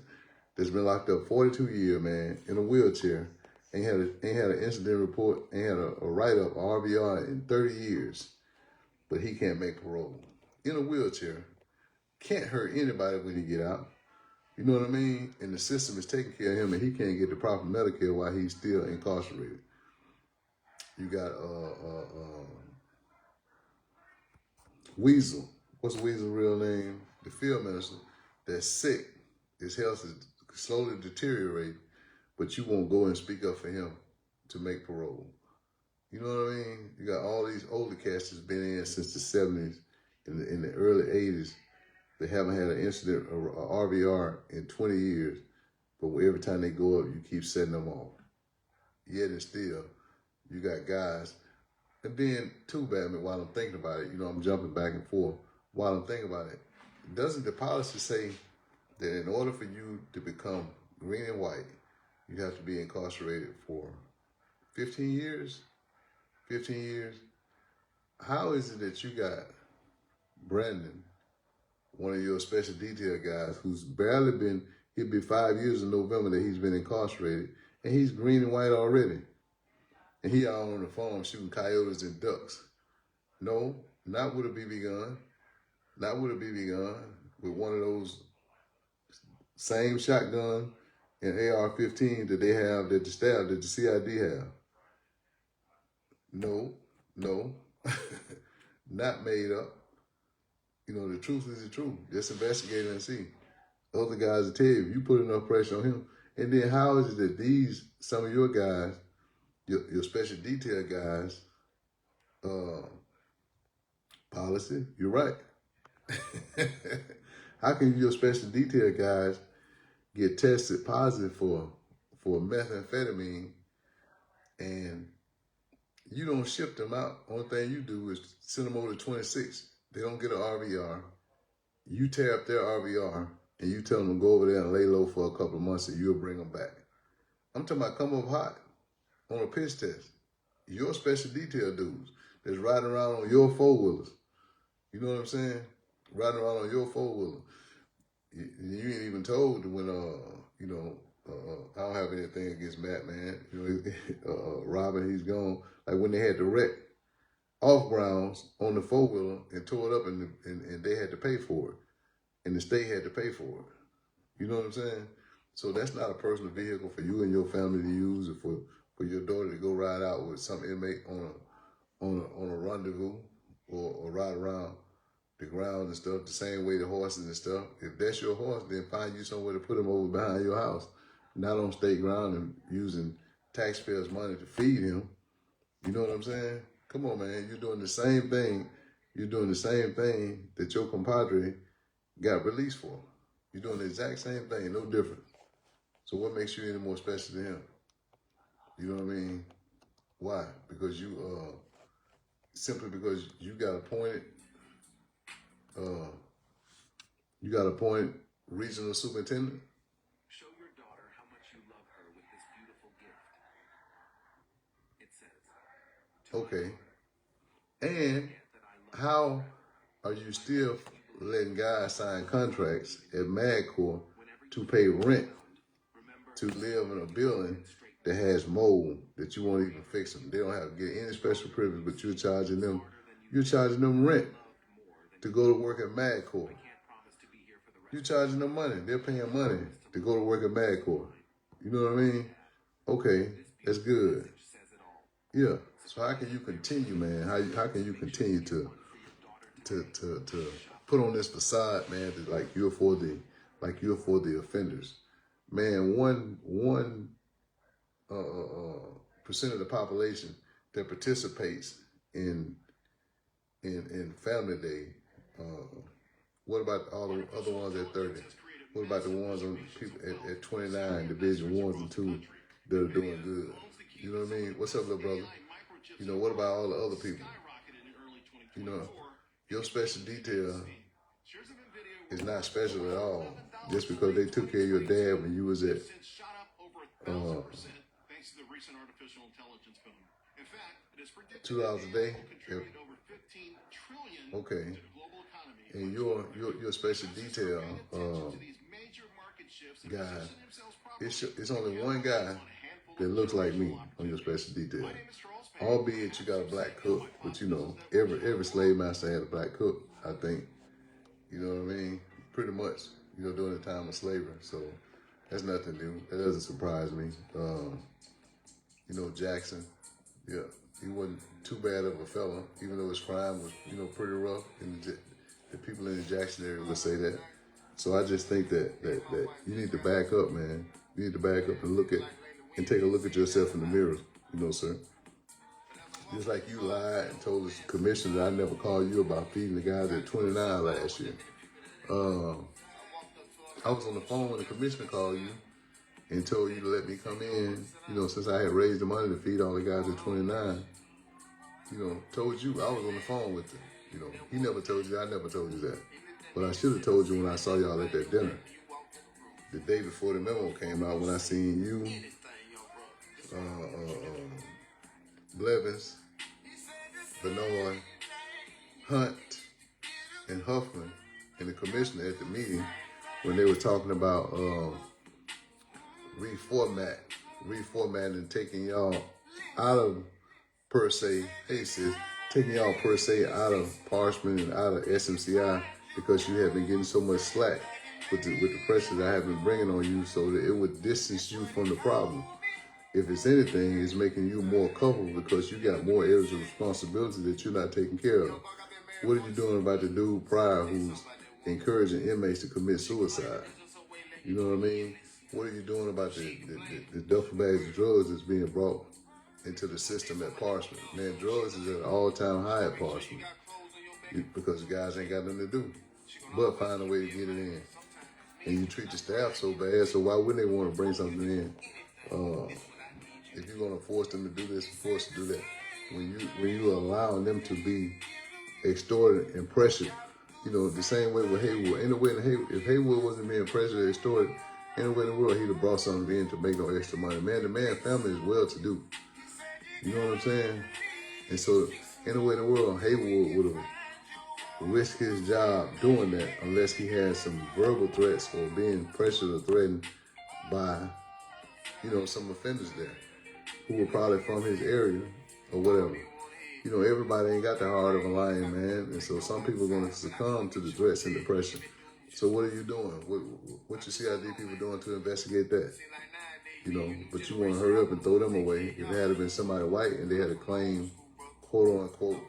that's been locked up 42 years, man, in a wheelchair. Ain't had an incident report. Ain't had a write-up, RVR in 30 years. But he can't make parole. In a wheelchair. Can't hurt anybody when he get out. You know what I mean? And the system is taking care of him, and he can't get the proper Medicare while he's still incarcerated. You got Weasel. What's Weasel's real name? The field minister that's sick. His health is slowly deteriorating, but you won't go and speak up for him to make parole. You know what I mean? You got all these older cats that's been in since the 70s, in the early 80s. They haven't had an incident, a RVR, in 20 years. But every time they go up, you keep setting them off. Yet and still, you got guys. And then, too bad, while I'm thinking about it, I'm jumping back and forth. While I'm thinking about it, doesn't the policy say that in order for you to become green and white, you have to be incarcerated for 15 years? 15 years? How is it that you got Brandon, one of your special detail guys, who's barely been, it'll be 5 years in November that he's been incarcerated, and he's green and white already. And he out on the farm shooting coyotes and ducks. No, not with a BB gun. Not with a BB gun. With one of those same shotgun and AR-15 that they have, that the staff, that the CID have. No. Not made up. The truth is the truth. Just investigate and see. Other guys will tell you, you put enough pressure on him. And then how is it that some of your guys, your special detail guys, policy, you're right. How can your special detail guys get tested positive for methamphetamine and you don't ship them out? Only thing you do is send them over to 26. They don't get an RVR. You tear up their RVR and you tell them to go over there and lay low for a couple of months and you'll bring them back. I'm talking about come up hot on a piss test. Your special detail dudes that's riding around on your four-wheelers. You know what I'm saying? Riding around on your four-wheeler. You ain't even told when, I don't have anything against Matt, man. Robin, he's gone. Like when they had the wreck off grounds on the four-wheeler and tore it up and they had to pay for it. And the state had to pay for it. You know what I'm saying? So that's not a personal vehicle for you and your family to use, or for your daughter to go ride out with some inmate on a rendezvous or ride around the grounds and stuff, the same way the horses and stuff. If that's your horse, then find you somewhere to put him over behind your house, not on state ground and using taxpayers' money to feed him. You know what I'm saying? Come on, man. You're doing the same thing. You're doing the same thing that your compadre got released for. You're doing the exact same thing, no different. So what makes you any more special to him? You know what I mean? Why? Because simply because you got appointed regional superintendent? Show your daughter how much you love her with this beautiful gift. It says. Okay. And how are you still letting guys sign contracts at MAGCOR to pay rent to live in a building that has mold that you won't even fix them? They don't have to get any special privilege, but you're charging them rent to go to work at MAGCOR. You're charging them money. They're paying money to go to work at MAGCOR. You know what I mean? Okay, that's good. Yeah. So how can you continue, man? How can you continue to put on this facade, man, that like you're for the offenders? Man, one percent of the population that participates in Family Day. What about all the other ones at 30? What about the ones on people at 29, Division 1s and 2 that are doing good? You know what I mean? What's up, little brother? You know, what about all the other people? You know, your special detail is not special at all just because they took care of your dad when you was at $2 a day. Okay. And your special detail guy, it's only one guy that looks like me on your special detail. Albeit you got a black cook, but you know, every slave master had a black cook, I think. You know what I mean? Pretty much, you know, during the time of slavery. So that's nothing new. That doesn't surprise me. You know, Jackson, yeah, he wasn't too bad of a fella, even though his crime was, you know, pretty rough. And the people in the Jackson area would say that. So I just think that you need to back up, man. You need to back up and take a look at yourself in the mirror, you know, sir. Just like you lied and told the commissioner that I never called you about feeding the guys at 29 last year. I was on the phone when the commissioner called you and told you to let me come in, you know, since I had raised the money to feed all the guys at 29. You know, told you, I was on the phone with him. You know, he never told you, I never told you that. But I should have told you when I saw y'all at that dinner. The day before the memo came out, when I seen you, Blevins, Benoit, Hunt, and Huffman, and the commissioner at the meeting when they were talking about reformatting, taking y'all out of per se, hey sis, taking y'all per se out of Parchment and out of SMCI because you have been getting so much slack with the pressure that I have been bringing on you, so that it would distance you from the problem. If it's anything, it's making you more culpable because you got more areas of responsibility that you're not taking care of. What are you doing about the dude prior who's encouraging inmates to commit suicide? You know what I mean? What are you doing about the duffel bags of drugs that's being brought into the system at Parchment? Man, drugs is at an all-time high at Parchment because the guys ain't got nothing to do but find a way to get it in. And you treat the staff so bad, so why wouldn't they want to bring something in? If you're gonna force them to do this and force them to do that, when you allowing them to be extorted and pressured, you know, the same way with Haywood. Ain't no way if Haywood wasn't being pressured and extorted, ain't no way in the world he'd have brought something in to make no extra money. Man, the man family is well to do. You know what I'm saying? And so, ain't no way in the world Haywood would have risked his job doing that unless he had some verbal threats or being pressured or threatened by, you know, some offenders there who were probably from his area or whatever. You know, everybody ain't got the heart of a lion, man. And so some people are going to succumb to the threats and the pressure. So what are you doing? What your CID people doing to investigate that? You know, but you want to hurry up and throw them away. If it had been somebody white and they had a claim, quote unquote,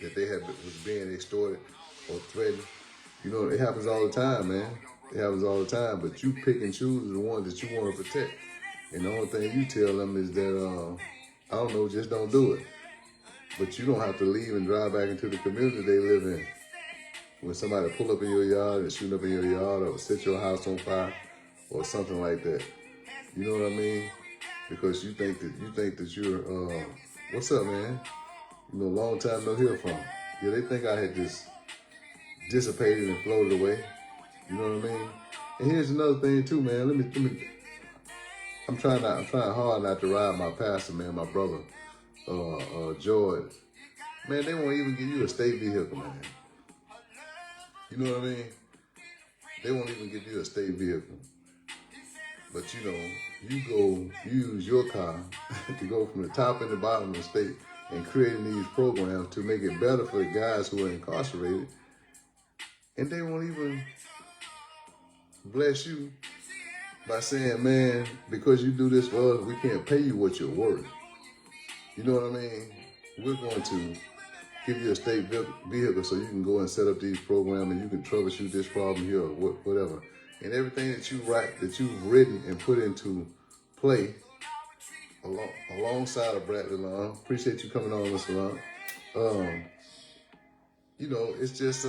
that they was being extorted or threatened, you know, it happens all the time, man. It happens all the time. But you pick and choose the ones that you want to protect. And the only thing you tell them is that, I don't know, just don't do it. But you don't have to leave and drive back into the community they live in. When somebody pull up in your yard and shoot up in your yard or set your house on fire or something like that. You know what I mean? Because you think that you're, what's up, man? You know, long time no hear from. Yeah, they think I had just dissipated and floated away. You know what I mean? And here's another thing too, man. Let me. I'm trying hard not to ride my pastor, man, my brother, George. Man, they won't even give you a state vehicle, man. You know what I mean? They won't even give you a state vehicle. But you know, you use your car to go from the top and the bottom of the state and creating these programs to make it better for the guys who are incarcerated. And they won't even bless you by saying, man, because you do this for us, we can't pay you what you're worth. You know what I mean? We're going to give you a state vehicle so you can go and set up these programs and you can troubleshoot this problem here or whatever. And everything that you've written and put into play, alongside of Bradley Long. Appreciate you coming on, Mr. Long. You know, it's just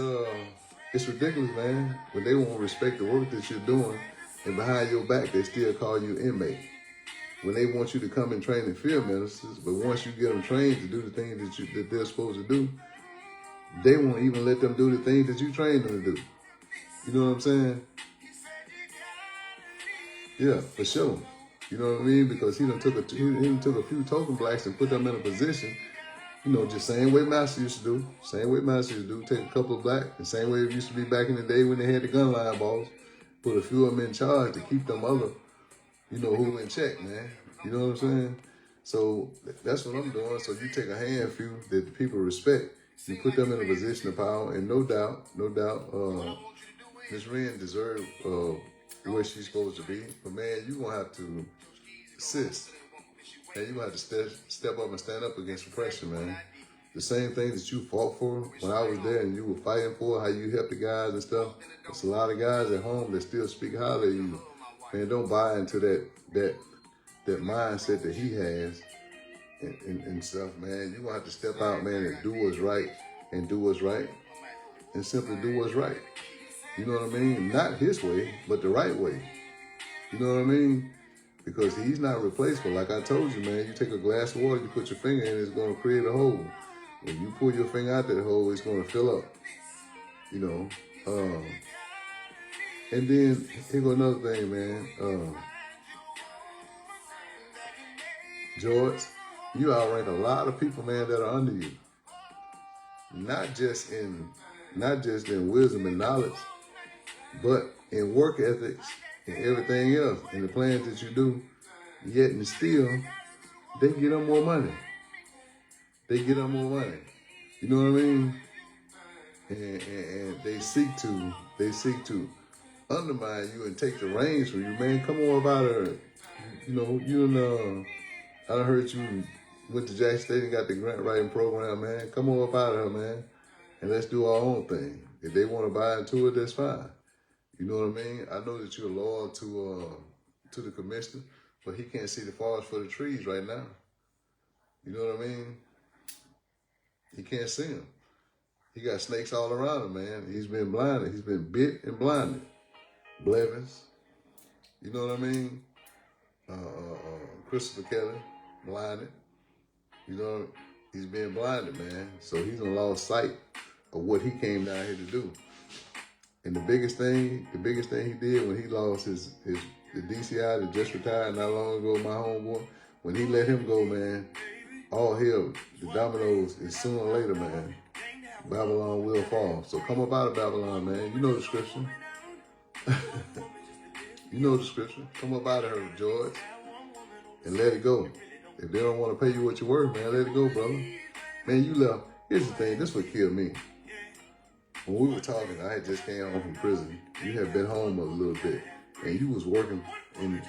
it's ridiculous, man. When they won't respect the work that you're doing, and behind your back they still call you inmate. When they want you to come and train in field ministers, but once you get them trained to do the things that they're supposed to do, they won't even let them do the things that you trained them to do. You know what I'm saying? Yeah, for sure. You know what I mean? Because he done took a few token blacks and put them in a position. You know, just same way Master used to do. Same way Master used to do. Take a couple of black, the same way it used to be back in the day when they had the gun line balls. Put a few of them in charge to keep them other, you know, who in check, man. You know what I'm saying? So that's what I'm doing. So you take a handful that the people respect, you put them in a position of power, and no doubt, Miss Wren deserves where she's supposed to be. But man, you gonna have to assist. Man, you gonna have to step up and stand up against oppression, man. The same thing that you fought for when I was there and you were fighting for, how you helped the guys and stuff. There's a lot of guys at home that still speak highly of you. Man, don't buy into that mindset that he has and stuff, man. You gonna have to step out, man, and do what's right and do what's right and simply do what's right. You know what I mean? Not his way, but the right way. You know what I mean? Because he's not replaceable. Like I told you, man, you take a glass of water, you put your finger in, it's going to create a hole. When you pull your finger out that hole, it's going to fill up. You know? And then, here go another thing, man. George, you outrank a lot of people, man, that are under you. Not just in wisdom and knowledge, but in work ethics and everything else, and the plans that you do, yet and still, they get them more money. They get them more money. You know what I mean? And they seek to undermine you and take the reins from you, man. Come on about it. You know, I done heard you went to Jackson State and got the grant writing program, man. Come on up out of her, man. And let's do our own thing. If they want to buy into it, that's fine. You know what I mean? I know that you're loyal to the commissioner, but he can't see the forest for the trees right now. You know what I mean? He can't see them. He got snakes all around him, man. He's been blinded. He's been bit and blinded. Blevins. You know what I mean? Christopher Kelly, blinded. You know, he's been blinded, man. So he's lost sight of what he came down here to do. And the biggest thing he did when he lost the DCI that just retired not long ago, my homeboy, when he let him go, man, all hell, the dominoes is sooner or later, man. Babylon will fall. So come up out of Babylon, man. You know the scripture. You know the scripture. Come up out of her, George, and let it go. If they don't want to pay you what you're worth, man, let it go, brother. Man, you left. Here's the thing. This is what killed me. When we were talking, I had just came home from prison. You had been home a little bit, and you was working in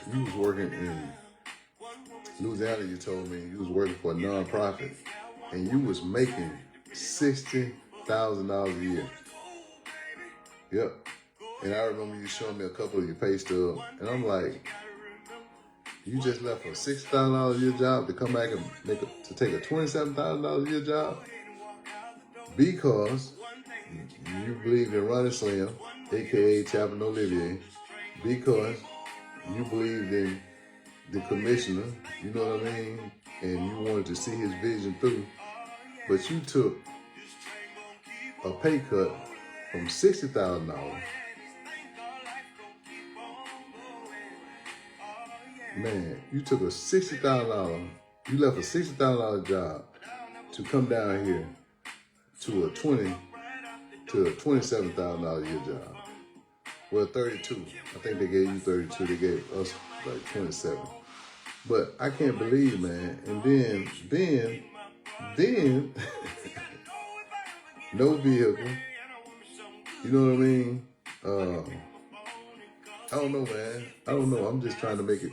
Louisiana. You told me you was working for a nonprofit, and you was making $60,000 a year. Yep. And I remember you showing me a couple of your pay stubs, and I'm like, you just left a $60,000 a year job to come back and to take a $27,000 a year job because you believed in Ronnie Slim, a.k.a. Chaplain Olivier, because you believed in the commissioner, you know what I mean, and you wanted to see his vision through, but you took a pay cut from $60,000. Man, you took a $60,000, you left a $60,000 job to come down here to a $27,000 a year job. Well, 32. I think they gave you 32. They gave us like 27. But I can't believe, man. And then, no vehicle. You know what I mean? I don't know, man. I don't know. I'm just trying to make it.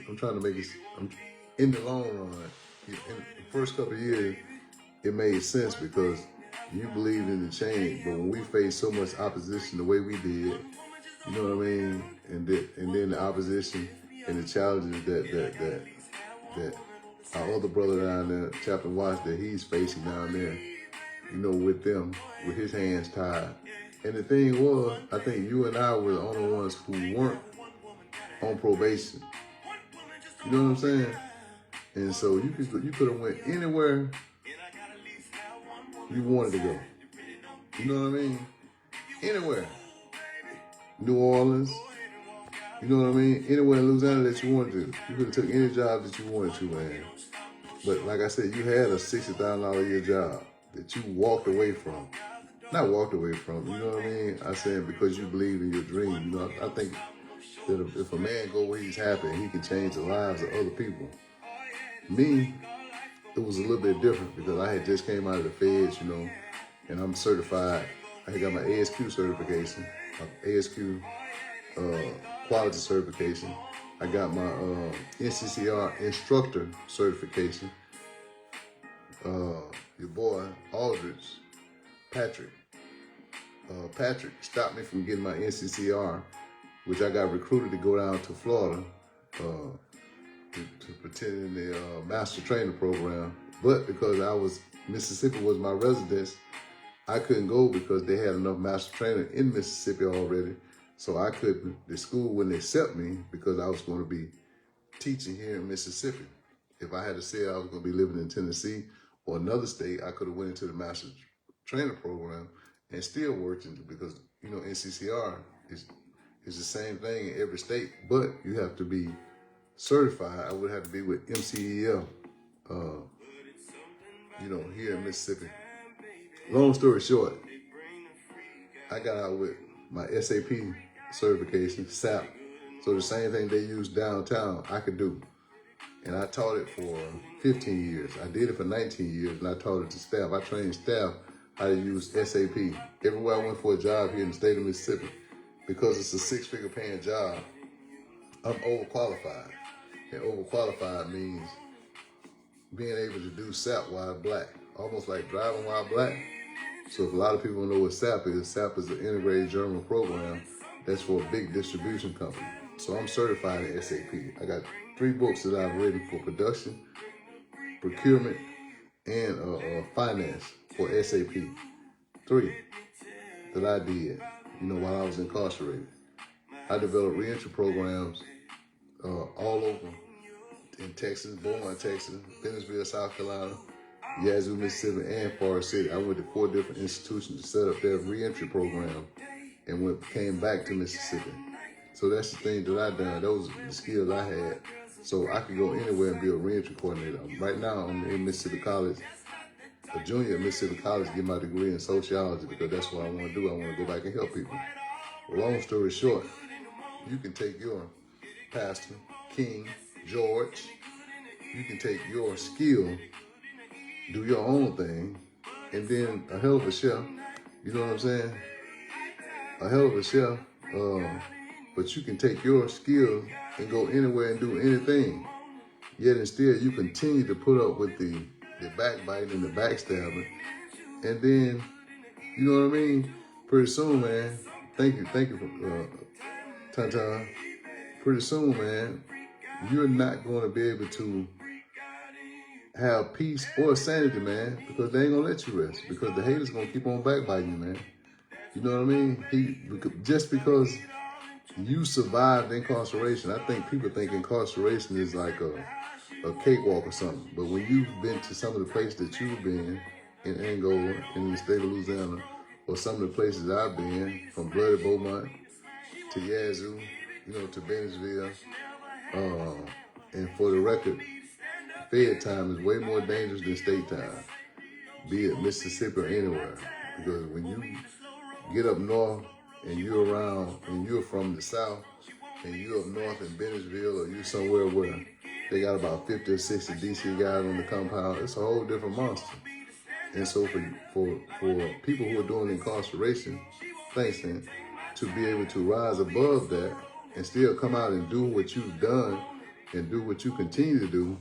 I'm in the long run. In the first couple of years, it made sense because you believed in the change. But when we faced so much opposition the way we did, you know what I mean? And then the opposition and the challenges that our other brother down there, Chaplain Watts, that he's facing down there, with them, with his hands tied. And the thing was, I think you and I were the only ones who weren't on probation. You know what I'm saying? And so you could have went anywhere you wanted to go. You know what I mean? Anywhere. New Orleans. You know what I mean? Anywhere in Louisiana that you wanted to. You could have took any job that you wanted to, man. But like I said, you had a $60,000 a year job that you walked away from. Not walked away from, you know what I mean? I said because you believed in your dream. I think that if a man go where he's happy, he can change the lives of other people. Me, it was a little bit different because I had just came out of the feds, and I'm certified. I got my ASQ certification, ASQ quality certification. I got my NCCR instructor certification. Your boy, Aldridge, Patrick stopped me from getting my NCCR, which I got recruited to go down to Florida to pretend in the master training program. But because Mississippi was my residence, I couldn't go because they had enough master training in Mississippi already. So the school wouldn't accept me because I was going to be teaching here in Mississippi. If I had to say I was going to be living in Tennessee or another state, I could have went into the master training program and still worked because, NCCR is the same thing in every state, but you have to be certified. I would have to be with MCEL, here in Mississippi. Long story short, I got out with my SAP certification, SAP. So the same thing they use downtown, I could do. And I taught it for 15 years. I did it for 19 years, and I taught it to staff. I trained staff how to use SAP. Everywhere I went for a job here in the state of Mississippi, because it's a 6-figure paying job, I'm overqualified. And overqualified means being able to do SAP while black, almost like driving while black. So if a lot of people know what SAP is an integrated journal program that's for a big distribution company. So I'm certified in SAP. I got 3 books that I've written for production, procurement, and finance for SAP. 3 that I did, while I was incarcerated. I developed reentry programs all over in Texas, Beaumont, Texas, Bentonville, South Carolina, Yazoo, Mississippi, and Forest City. I went to 4 different institutions to set up their reentry program and came back to Mississippi. So that's the thing that I done. Those are the skills I had. So I could go anywhere and be a reentry coordinator. Right now, I'm in Mississippi College, a junior at Mississippi College, get my degree in sociology because that's what I want to do. I want to go back and help people. Long story short, you can take your pastor, King, George, you can take your skill, do your own thing, and then a hell of a chef, you know what I'm saying? A hell of a chef, but you can take your skills and go anywhere and do anything. Yet and still, you continue to put up with the backbiting and the backstabbing. And then, you know what I mean? Pretty soon, man, thank you for Tantan. Pretty soon, man, you're not going to be able to have peace or sanity, man, because they ain't going to let you rest, because the haters going to keep on backbiting you, man. You know what I mean? Just because you survived incarceration, I think people think incarceration is like a cakewalk or something. But when you've been to some of the places that you've been in Angola, in the state of Louisiana, or some of the places I've been, from Bloody Beaumont to Yazoo, to Bentonville, and for the record, Fed time is way more dangerous than state time, be it Mississippi or anywhere. Because when you get up north and you're from the south, and you're up north in Bentonville, or you're somewhere where they got about 50 or 60 DC guys on the compound, it's a whole different monster. And so for people who are doing incarceration, thanks, man, to be able to rise above that and still come out and do what you've done and do what you continue to do,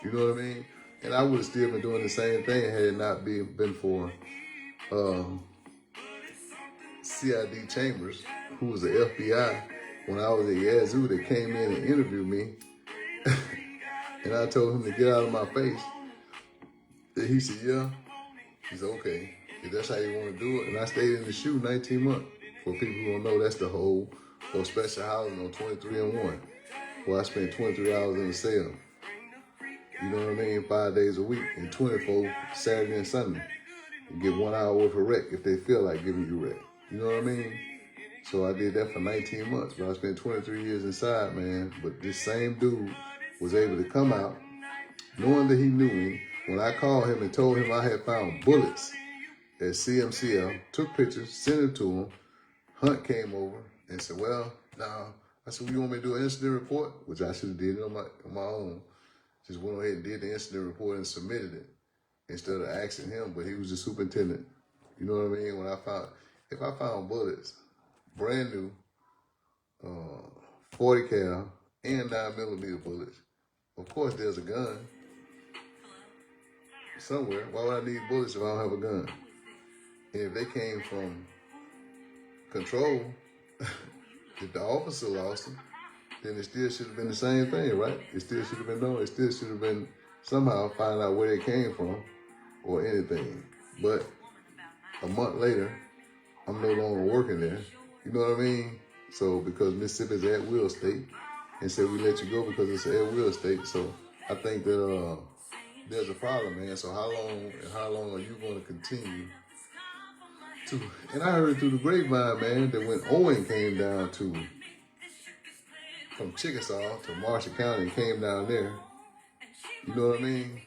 you know what I mean? And I would have still been doing the same thing had it not been for CID Chambers, who was the FBI when I was at Yazoo, that came in and interviewed me And I told him to get out of my face. And he said, yeah. He said, okay, if that's how you want to do it. And I stayed in the SHU 19 months. For people who don't know, that's the whole for special housing on 23 and 1. Where I spent 23 hours in the cell. You know what I mean? 5 days a week and 24 Saturday and Sunday. You get 1 hour worth of rec if they feel like giving you rec. You know what I mean? So I did that for 19 months, but I spent 23 years inside, man. But this same dude was able to come out, knowing that he knew me. When I called him and told him I had found bullets at CMCL, took pictures, sent it to him. Hunt came over and said, well, now, I said, well, you want me to do an incident report? Which I should have did it on my own. Just went ahead and did the incident report and submitted it instead of asking him, but he was the superintendent. You know what I mean? If I found bullets, brand new, 40 cal and 9mm bullets, of course there's a gun somewhere. Why would I need bullets if I don't have a gun? And if they came from control, if the officer lost them, then it still should have been the same thing, right? It still should have been known. It still should have been somehow find out where they came from or anything. But a month later, I'm no longer working there. You know what I mean? So because Mississippi's an at-will state, and said we let you go because it's an at-will state. So I think that there's a problem, man. So how long are you going to continue to? And I heard through the grapevine, man, that when Owen came down from Chickasaw to Marshall County and came down there, you know what I mean?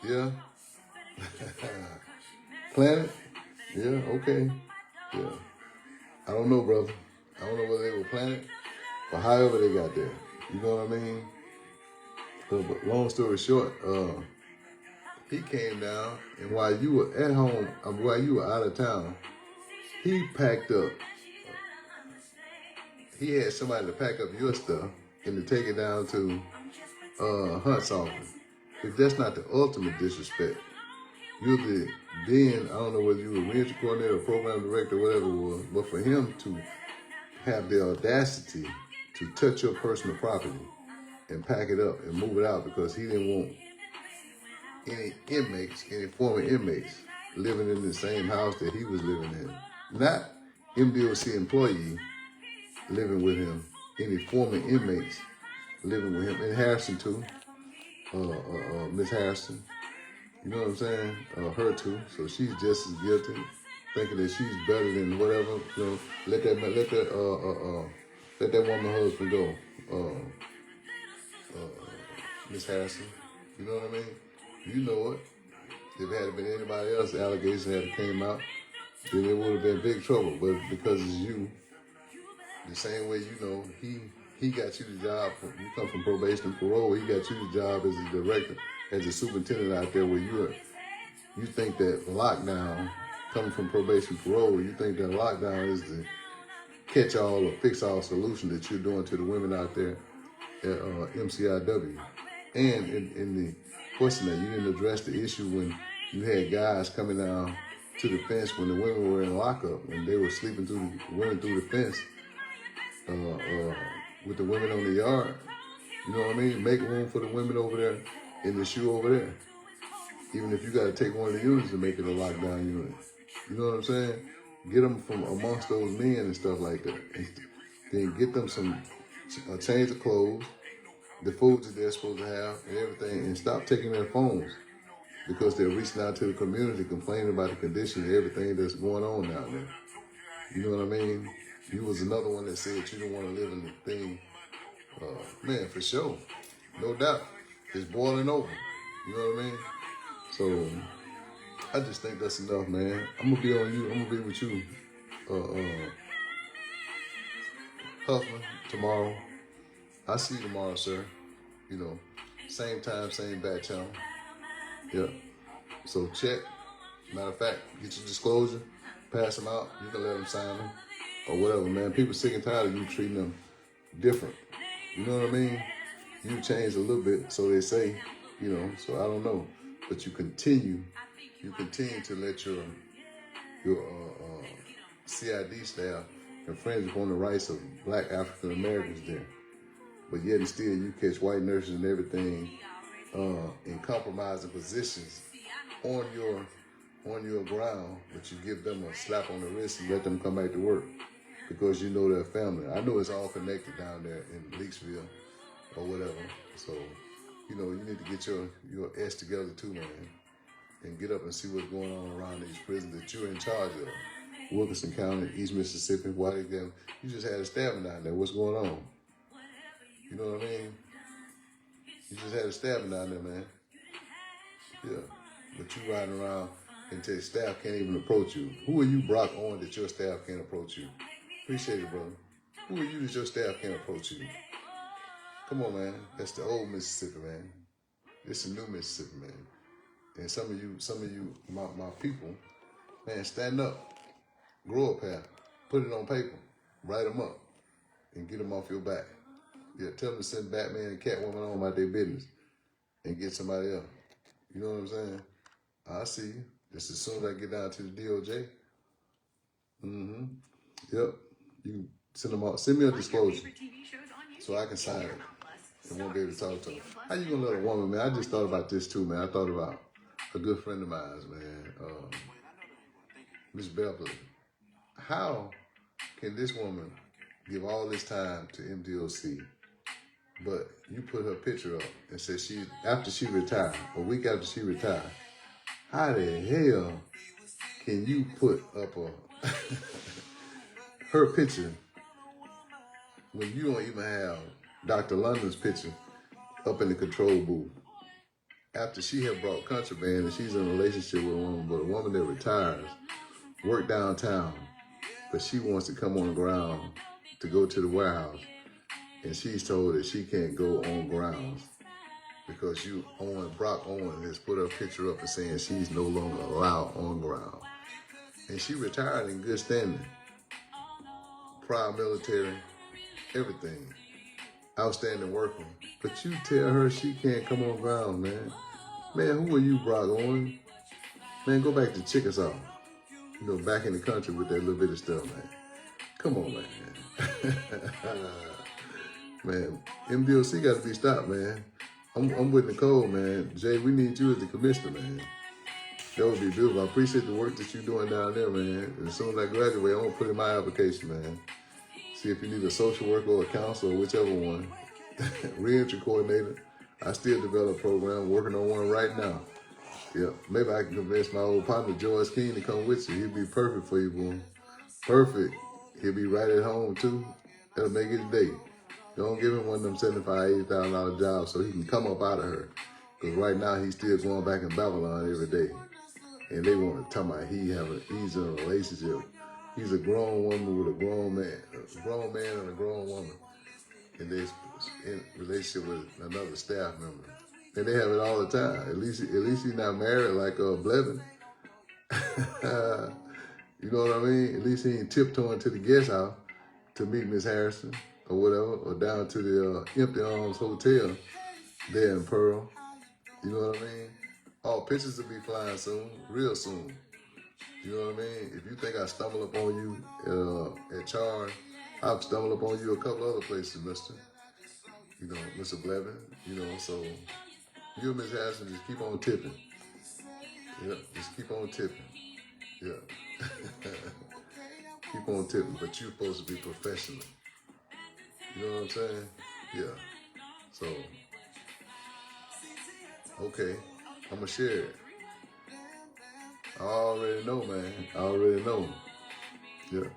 Yeah. Planet? Yeah, okay. Yeah. I don't know, brother. I don't know whether they were planted or however they got there. You know what I mean? But long story short, he came down, and while you were at home, while you were out of town, he packed up. He had somebody to pack up your stuff and to take it down to Hunt's office. If that's not the ultimate disrespect, you're then, I don't know whether you were reentry coordinator or program director, whatever it was, but for him to have the audacity to touch your personal property and pack it up and move it out because he didn't want any inmates, any former inmates, living in the same house that he was living in. Not MDOC employee living with him, any former inmates living with him. And Harrison too, Miss Harrison. You know what I'm saying? Her too. So she's just as guilty, thinking that she's better than whatever. You know, let that woman husband go. Miss Harrison. You know what I mean? You know it. If it had been anybody else, the allegations had came out, then it would have been big trouble. But because it's you, the same way you know he got you the job. You come from probation and parole. He got you the job as a director, as a superintendent out there where you think that lockdown, coming from probation and parole, you think that lockdown is the catch-all or fix-all solution that you're doing to the women out there at MCIW. And in the question that you didn't address the issue when you had guys coming down to the fence when the women were in lockup and they were sleeping through the fence with the women on the yard. You know what I mean? Make room for the women over there in the SHU over there. Even if you got to take one of the units to make it a lockdown unit. You know what I'm saying? Get them from amongst those men and stuff like that. And then get them a change of clothes, the foods that they're supposed to have, and everything, and stop taking their phones because they're reaching out to the community complaining about the condition and everything that's going on down there. You know what I mean? You was another one that said you didn't want to live in the thing. Man, for sure. No doubt. It's boiling over. You know what I mean? So, I just think that's enough, man. I'm going to be on you. I'm going to be with you, Huffman, tomorrow. I'll see you tomorrow, sir. You know, same time, same bat channel. Yeah. So, check. Matter of fact, get your disclosure. Pass them out. You can let them sign them. Or whatever, man. People sick and tired of you treating them different. You know what I mean? You changed a little bit, so they say, you know, so I don't know. But you continue to let your CID staff infringe upon the rights of Black African Americans there. but yet and still you catch white nurses and everything in compromising positions on your ground, but you give them a slap on the wrist and let them come back to work because you know their family. I know it's all connected down there in Leaksville or whatever. So, you know, you need to get your S together too, man, and get up and see what's going on around these prisons that you're in charge of. Wilkinson County, East Mississippi, Whitegate. You just had a stabbing down there. What's going on? You know what I mean? You just had a stabbing down there, man. Yeah. But you riding around and tell staff can't even approach you. Who are you, Brock Owen, that your staff can't approach you? Appreciate it, brother. Who are you that your staff can't approach you? Come on, man. That's the old Mississippi, man. This is new Mississippi, man. And some of you, my people, man, stand up. Grow up here. Put it on paper. Write them up. And get them off your back. Yeah, tell them to send Batman and Catwoman on about their business. And get somebody else. You know what I'm saying? I see you. Just as soon as I get down to the DOJ. Mm-hmm. Yep. You can send them out. Send me a disclosure. So I can sign it. And won't be able to talk to them. How you gonna let a woman, man? I just thought about this too, man. I thought about a good friend of mine, man. Miss Beverly. How can this woman give all this time to MDOC, but you put her picture up and say after she retired, a week after she retired, how the hell can you put up her picture when you don't even have Dr. London's picture up in the control booth? After she had brought contraband and she's in a relationship with a woman, but a woman that retires, work downtown, but she wants to come on the ground to go to the warehouse, and she's told that she can't go on grounds because Brock Owen has put her picture up and saying she's no longer allowed on ground. And she retired in good standing. Prior military, everything. Outstanding worker. But you tell her she can't come on ground, man. Man, who are you, Brock Owen? Man, go back to Chickasaw. You know, back in the country with that little bit of stuff, man. Come on, man. Man, MDOC got to be stopped, man. I'm with Nicole, man. Jay, we need you as the commissioner, man. That would be beautiful. I appreciate the work that you're doing down there, man. As soon as I graduate, I'm going to put in my application, man. See if you need a social worker or a counselor, whichever one. Reentry coordinator. I still develop a program, working on one right now. Yeah, maybe I can convince my old partner, George King, to come with you. He'd be perfect for you, boy. Perfect. He'll be right at home, too. That'll make his day. Don't give him one of them $75,000, $80,000 jobs so he can come up out of her. Because right now, he's still going back in Babylon every day. And they want to talk about he's in a relationship. He's a grown woman with a grown man. A grown man and a grown woman. And they're in relationship with another staff member. And they have it all the time. At least he's not married like Blevin. You know what I mean? At least he ain't tiptoeing to the guest house to meet Miss Harrison or whatever, or down to the Empty Arms Hotel there in Pearl. You know what I mean? All pictures will be flying soon, real soon. You know what I mean? If you think I stumble up on you at Charge, I've stumbled up on you a couple other places, mister. You know, Mr. Blevin, you know, so you and Miss Harrison just keep on tipping. Yeah, just keep on tipping. Yeah. Keep on tipping, but you're supposed to be professional. You know what I'm saying? Yeah. So, okay, I'm going to share it. I already know, man. I already know. Yeah.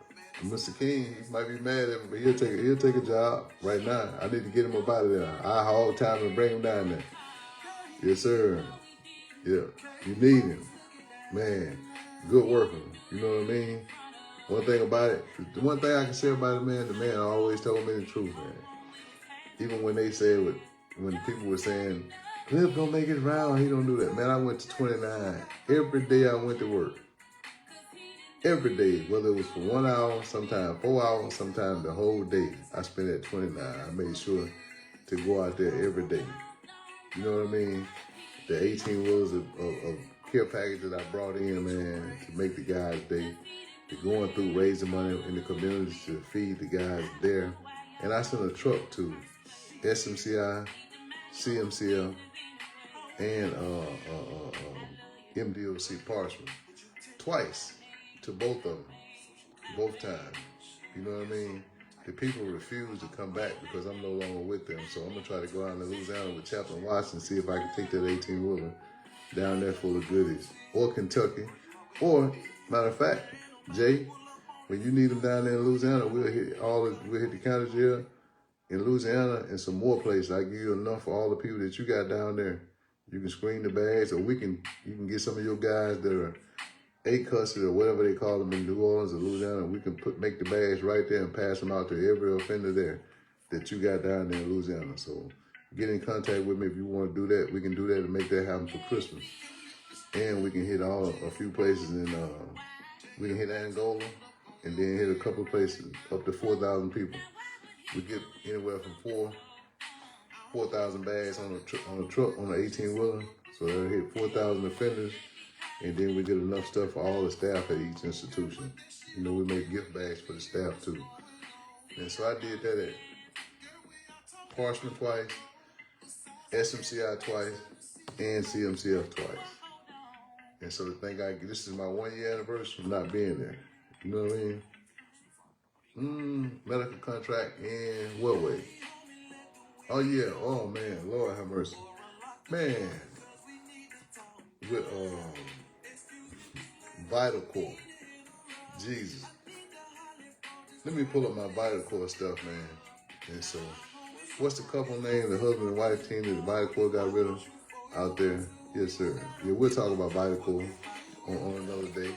Mr. King, he might be mad at me, but he'll take a job right now. I need to get him up out of there. I haul time and bring him down there. Yes, sir. Yeah. You need him. Man, good worker. You know what I mean? One thing about it, the one thing I can say about it, man, the man always told me the truth, man. Even when they said, when people were saying, Cliff don't make it round, he don't do that. Man, I went to 29. Every day I went to work. Every day, whether it was for 1 hour, sometimes 4 hours, sometimes the whole day, I spent at 29. I made sure to go out there every day. You know what I mean? The 18 wheels of care package that I brought in, man, to make the guys' day. To going through raising money in the community to feed the guys there. And I sent a truck to SMCI, CMCL, and MDOC partial twice to both of them, both times. You know what I mean? The people refuse to come back because I'm no longer with them. So I'm gonna try to go out to Louisiana with Chaplain Watson, see if I can take that 18-wheeler down there full of goodies, or Kentucky, or matter of fact, Jay, when you need them down there in Louisiana, we'll hit the county jail in Louisiana and some more places. I give you enough for all the people that you got down there. You can screen the bags, or you can get some of your guys that are custody or whatever they call them in New Orleans or Louisiana. We can make the bags right there and pass them out to every offender there that you got down there in Louisiana. So get in contact with me if you want to do that. We can do that and make that happen for Christmas. And we can hit a few places in, we can hit Angola and then hit a couple of places, up to 4,000 people. We get anywhere from 4,000 bags on a truck, on an 18-wheeler. So that'll hit 4,000 offenders. And then we get enough stuff for all the staff at each institution. You know, we make gift bags for the staff too. And so I did that at Parchment twice, SMCI twice, and CMCF twice. And so this is my 1-year anniversary of not being there. You know what I mean? Medical contract in what way? Oh yeah, oh man, Lord have mercy. Man, with Vital Core. Jesus. Let me pull up my Vital Core stuff, man. And so, what's the couple name, the husband and wife team that the Vital Core got rid of out there? Yes, sir. Yeah, we'll talk about Vital Core on another day.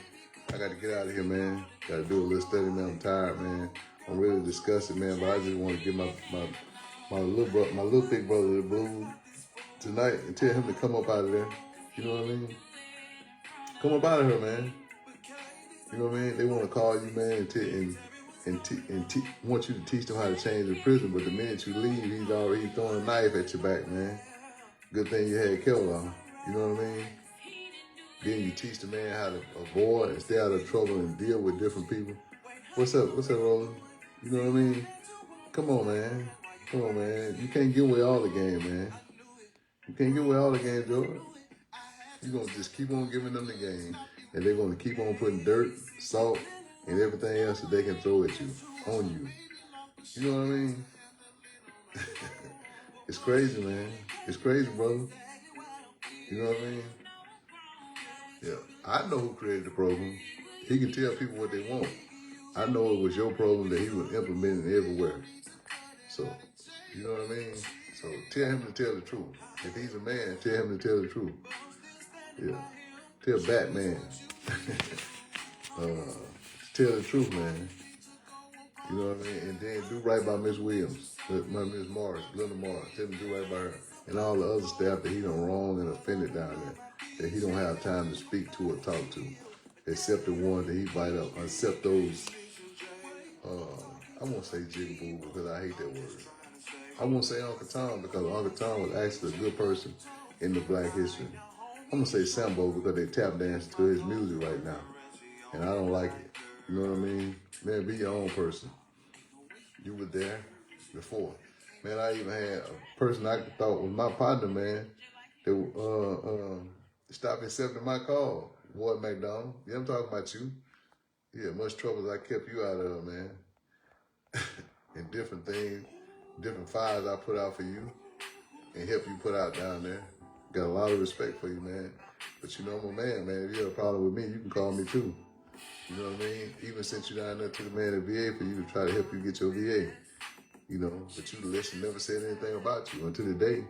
I got to get out of here, man. Got to do a little study, man. I'm tired, man. I'm really disgusted, man. But I just want to give my little big brother the blues tonight and tell him to come up out of there. You know what I mean? Come up out of here, man. You know what I mean? They want to call you, man, and want you to teach them how to change in prison. But the minute you leave, he's already throwing a knife at your back, man. Good thing you had Kevlar. You know what I mean? Then you teach the man how to avoid and stay out of trouble and deal with different people. What's up? What's up, Roland? You know what I mean? Come on, man. Come on, man. You can't give away all the game, man. You can't give away all the game, George. You're going to just keep on giving them the game. And they're going to keep on putting dirt, salt, and everything else that they can throw at you, on you. You know what I mean? It's crazy, man. It's crazy, brother. You know what I mean? Yeah. I know who created the program. He can tell people what they want. I know it was your program that he was implementing everywhere. So, you know what I mean? So tell him to tell the truth. If he's a man, tell him to tell the truth. Yeah. Tell Batman. Tell the truth, man. You know what I mean? And then do right by Miss Williams, my Miss Morris, Glenda Morris. Tell him to do right by her. And all the other staff that he done wrong and offended down there, that he don't have time to speak to or talk to, except the one that he bite up, except those, I won't say jigaboo because I hate that word. I won't say Uncle Tom because Uncle Tom was actually a good person in the Black history. I'm going to say Sambo because they tap dance to his music right now. And I don't like it. You know what I mean? Man, be your own person. You were there before. Man, I even had a person I thought was my partner, man, that stopped accepting my call. Ward McDonald. Yeah, I'm talking about you. Yeah, much trouble as I kept you out of, man. And different things, different fires I put out for you and help you put out down there. Got a lot of respect for you, man. But you know I'm a man, man. If you have a problem with me, you can call me too. You know what I mean? Even sent you down there to the man at VA for you to try to help you get your VA. You know, but you listen, never said anything about you until today.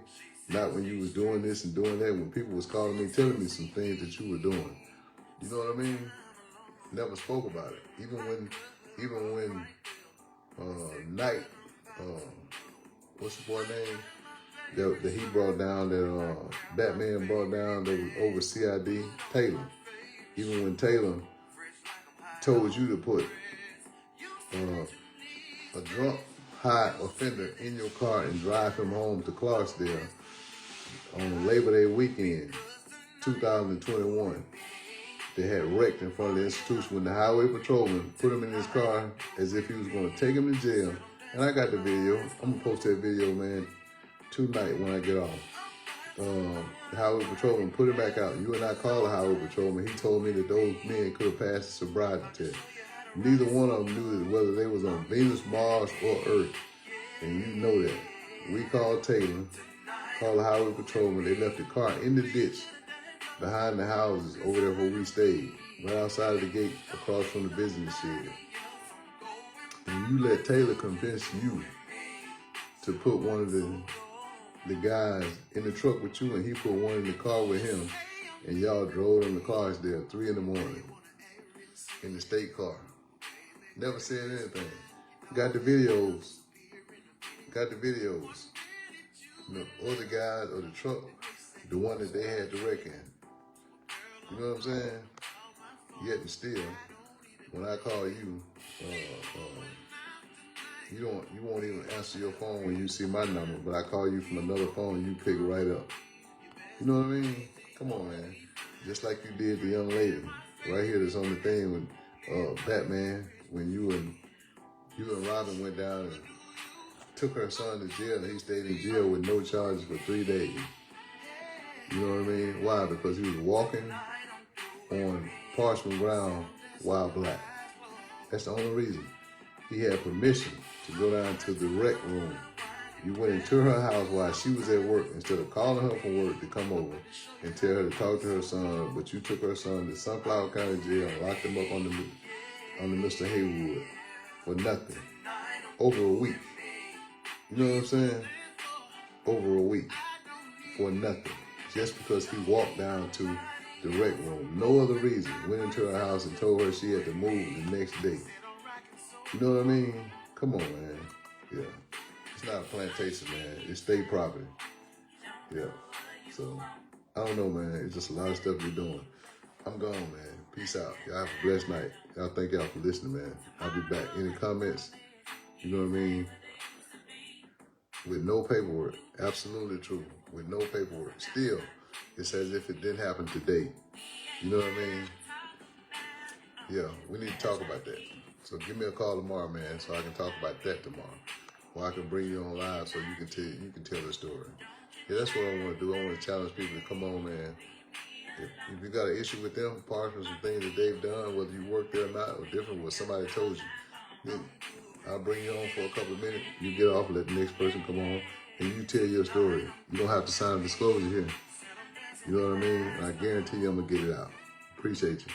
Not when you was doing this and doing that, when people was calling me, telling me some things that you were doing. You know what I mean? Never spoke about it. Even when Knight, what's the boy name? That he brought down, that Batman brought down, that was over CID, Taylor. Even when Taylor told you to put a drunk, high offender in your car and drive him home to Clarksdale on Labor Day weekend, 2021, they had wrecked in front of the institution when the highway patrolman put him in his car as if he was going to take him to jail. And I got the video. I'm going to post that video, man. tonight when I get off. The highway patrolman put him back out. You and I called the highway patrolman. He told me that those men could have passed the sobriety test. Neither one of them knew that whether they was on Venus, Mars, or Earth. And you know that. We called Taylor, called the highway patrolman. They left the car in the ditch behind the houses over there where we stayed, right outside of the gate, across from the business shed. And you let Taylor convince you to put one of the guys in the truck with you, and he put one in the car with him, and y'all drove in the cars there at 3 in the morning in the state car. Never said anything. Got the videos. Got the videos. The other guys of the truck, the one that they had the wreck in. You know what I'm saying? Yet and still, when I call you, you won't even answer your phone when you see my number, but I call you from another phone, you pick right up. You know what I mean? Come on, man. Just like you did the young lady right here that's on the thing with Batman, when you and Robin went down and took her son to jail, and he stayed in jail with no charges for 3 days. You know what I mean? Why? Because he was walking on parchment ground while black. That's the only reason. He had permission to go down to the rec room. You went into her house while she was at work instead of calling her from work to come over and tell her to talk to her son, but you took her son to Sunflower County Jail and locked him up on the Mr. Haywood for nothing. Over a week. You know what I'm saying? Over a week for nothing. Just because he walked down to the rec room. No other reason. Went into her house and told her she had to move the next day. You know what I mean? Come on, man. Yeah. It's not a plantation, man. It's state property. Yeah. So, I don't know, man. It's just a lot of stuff you're doing. I'm gone, man. Peace out. Y'all have a blessed night. Y'all thank y'all for listening, man. I'll be back. Any comments? You know what I mean? With no paperwork. Absolutely true. With no paperwork. Still, it's as if it didn't happen today. You know what I mean? Yeah, we need to talk about that. So give me a call tomorrow, man, so I can talk about that tomorrow. Or I can bring you on live so you can tell the story. Yeah, that's what I want to do. I want to challenge people to come on, man. If you got an issue with them, partners and things that they've done, whether you work there or not, or different what somebody told you, then I'll bring you on for a couple of minutes. You get off, let the next person come on, and you tell your story. You don't have to sign a disclosure here. You know what I mean? I guarantee you I'm going to get it out. Appreciate you.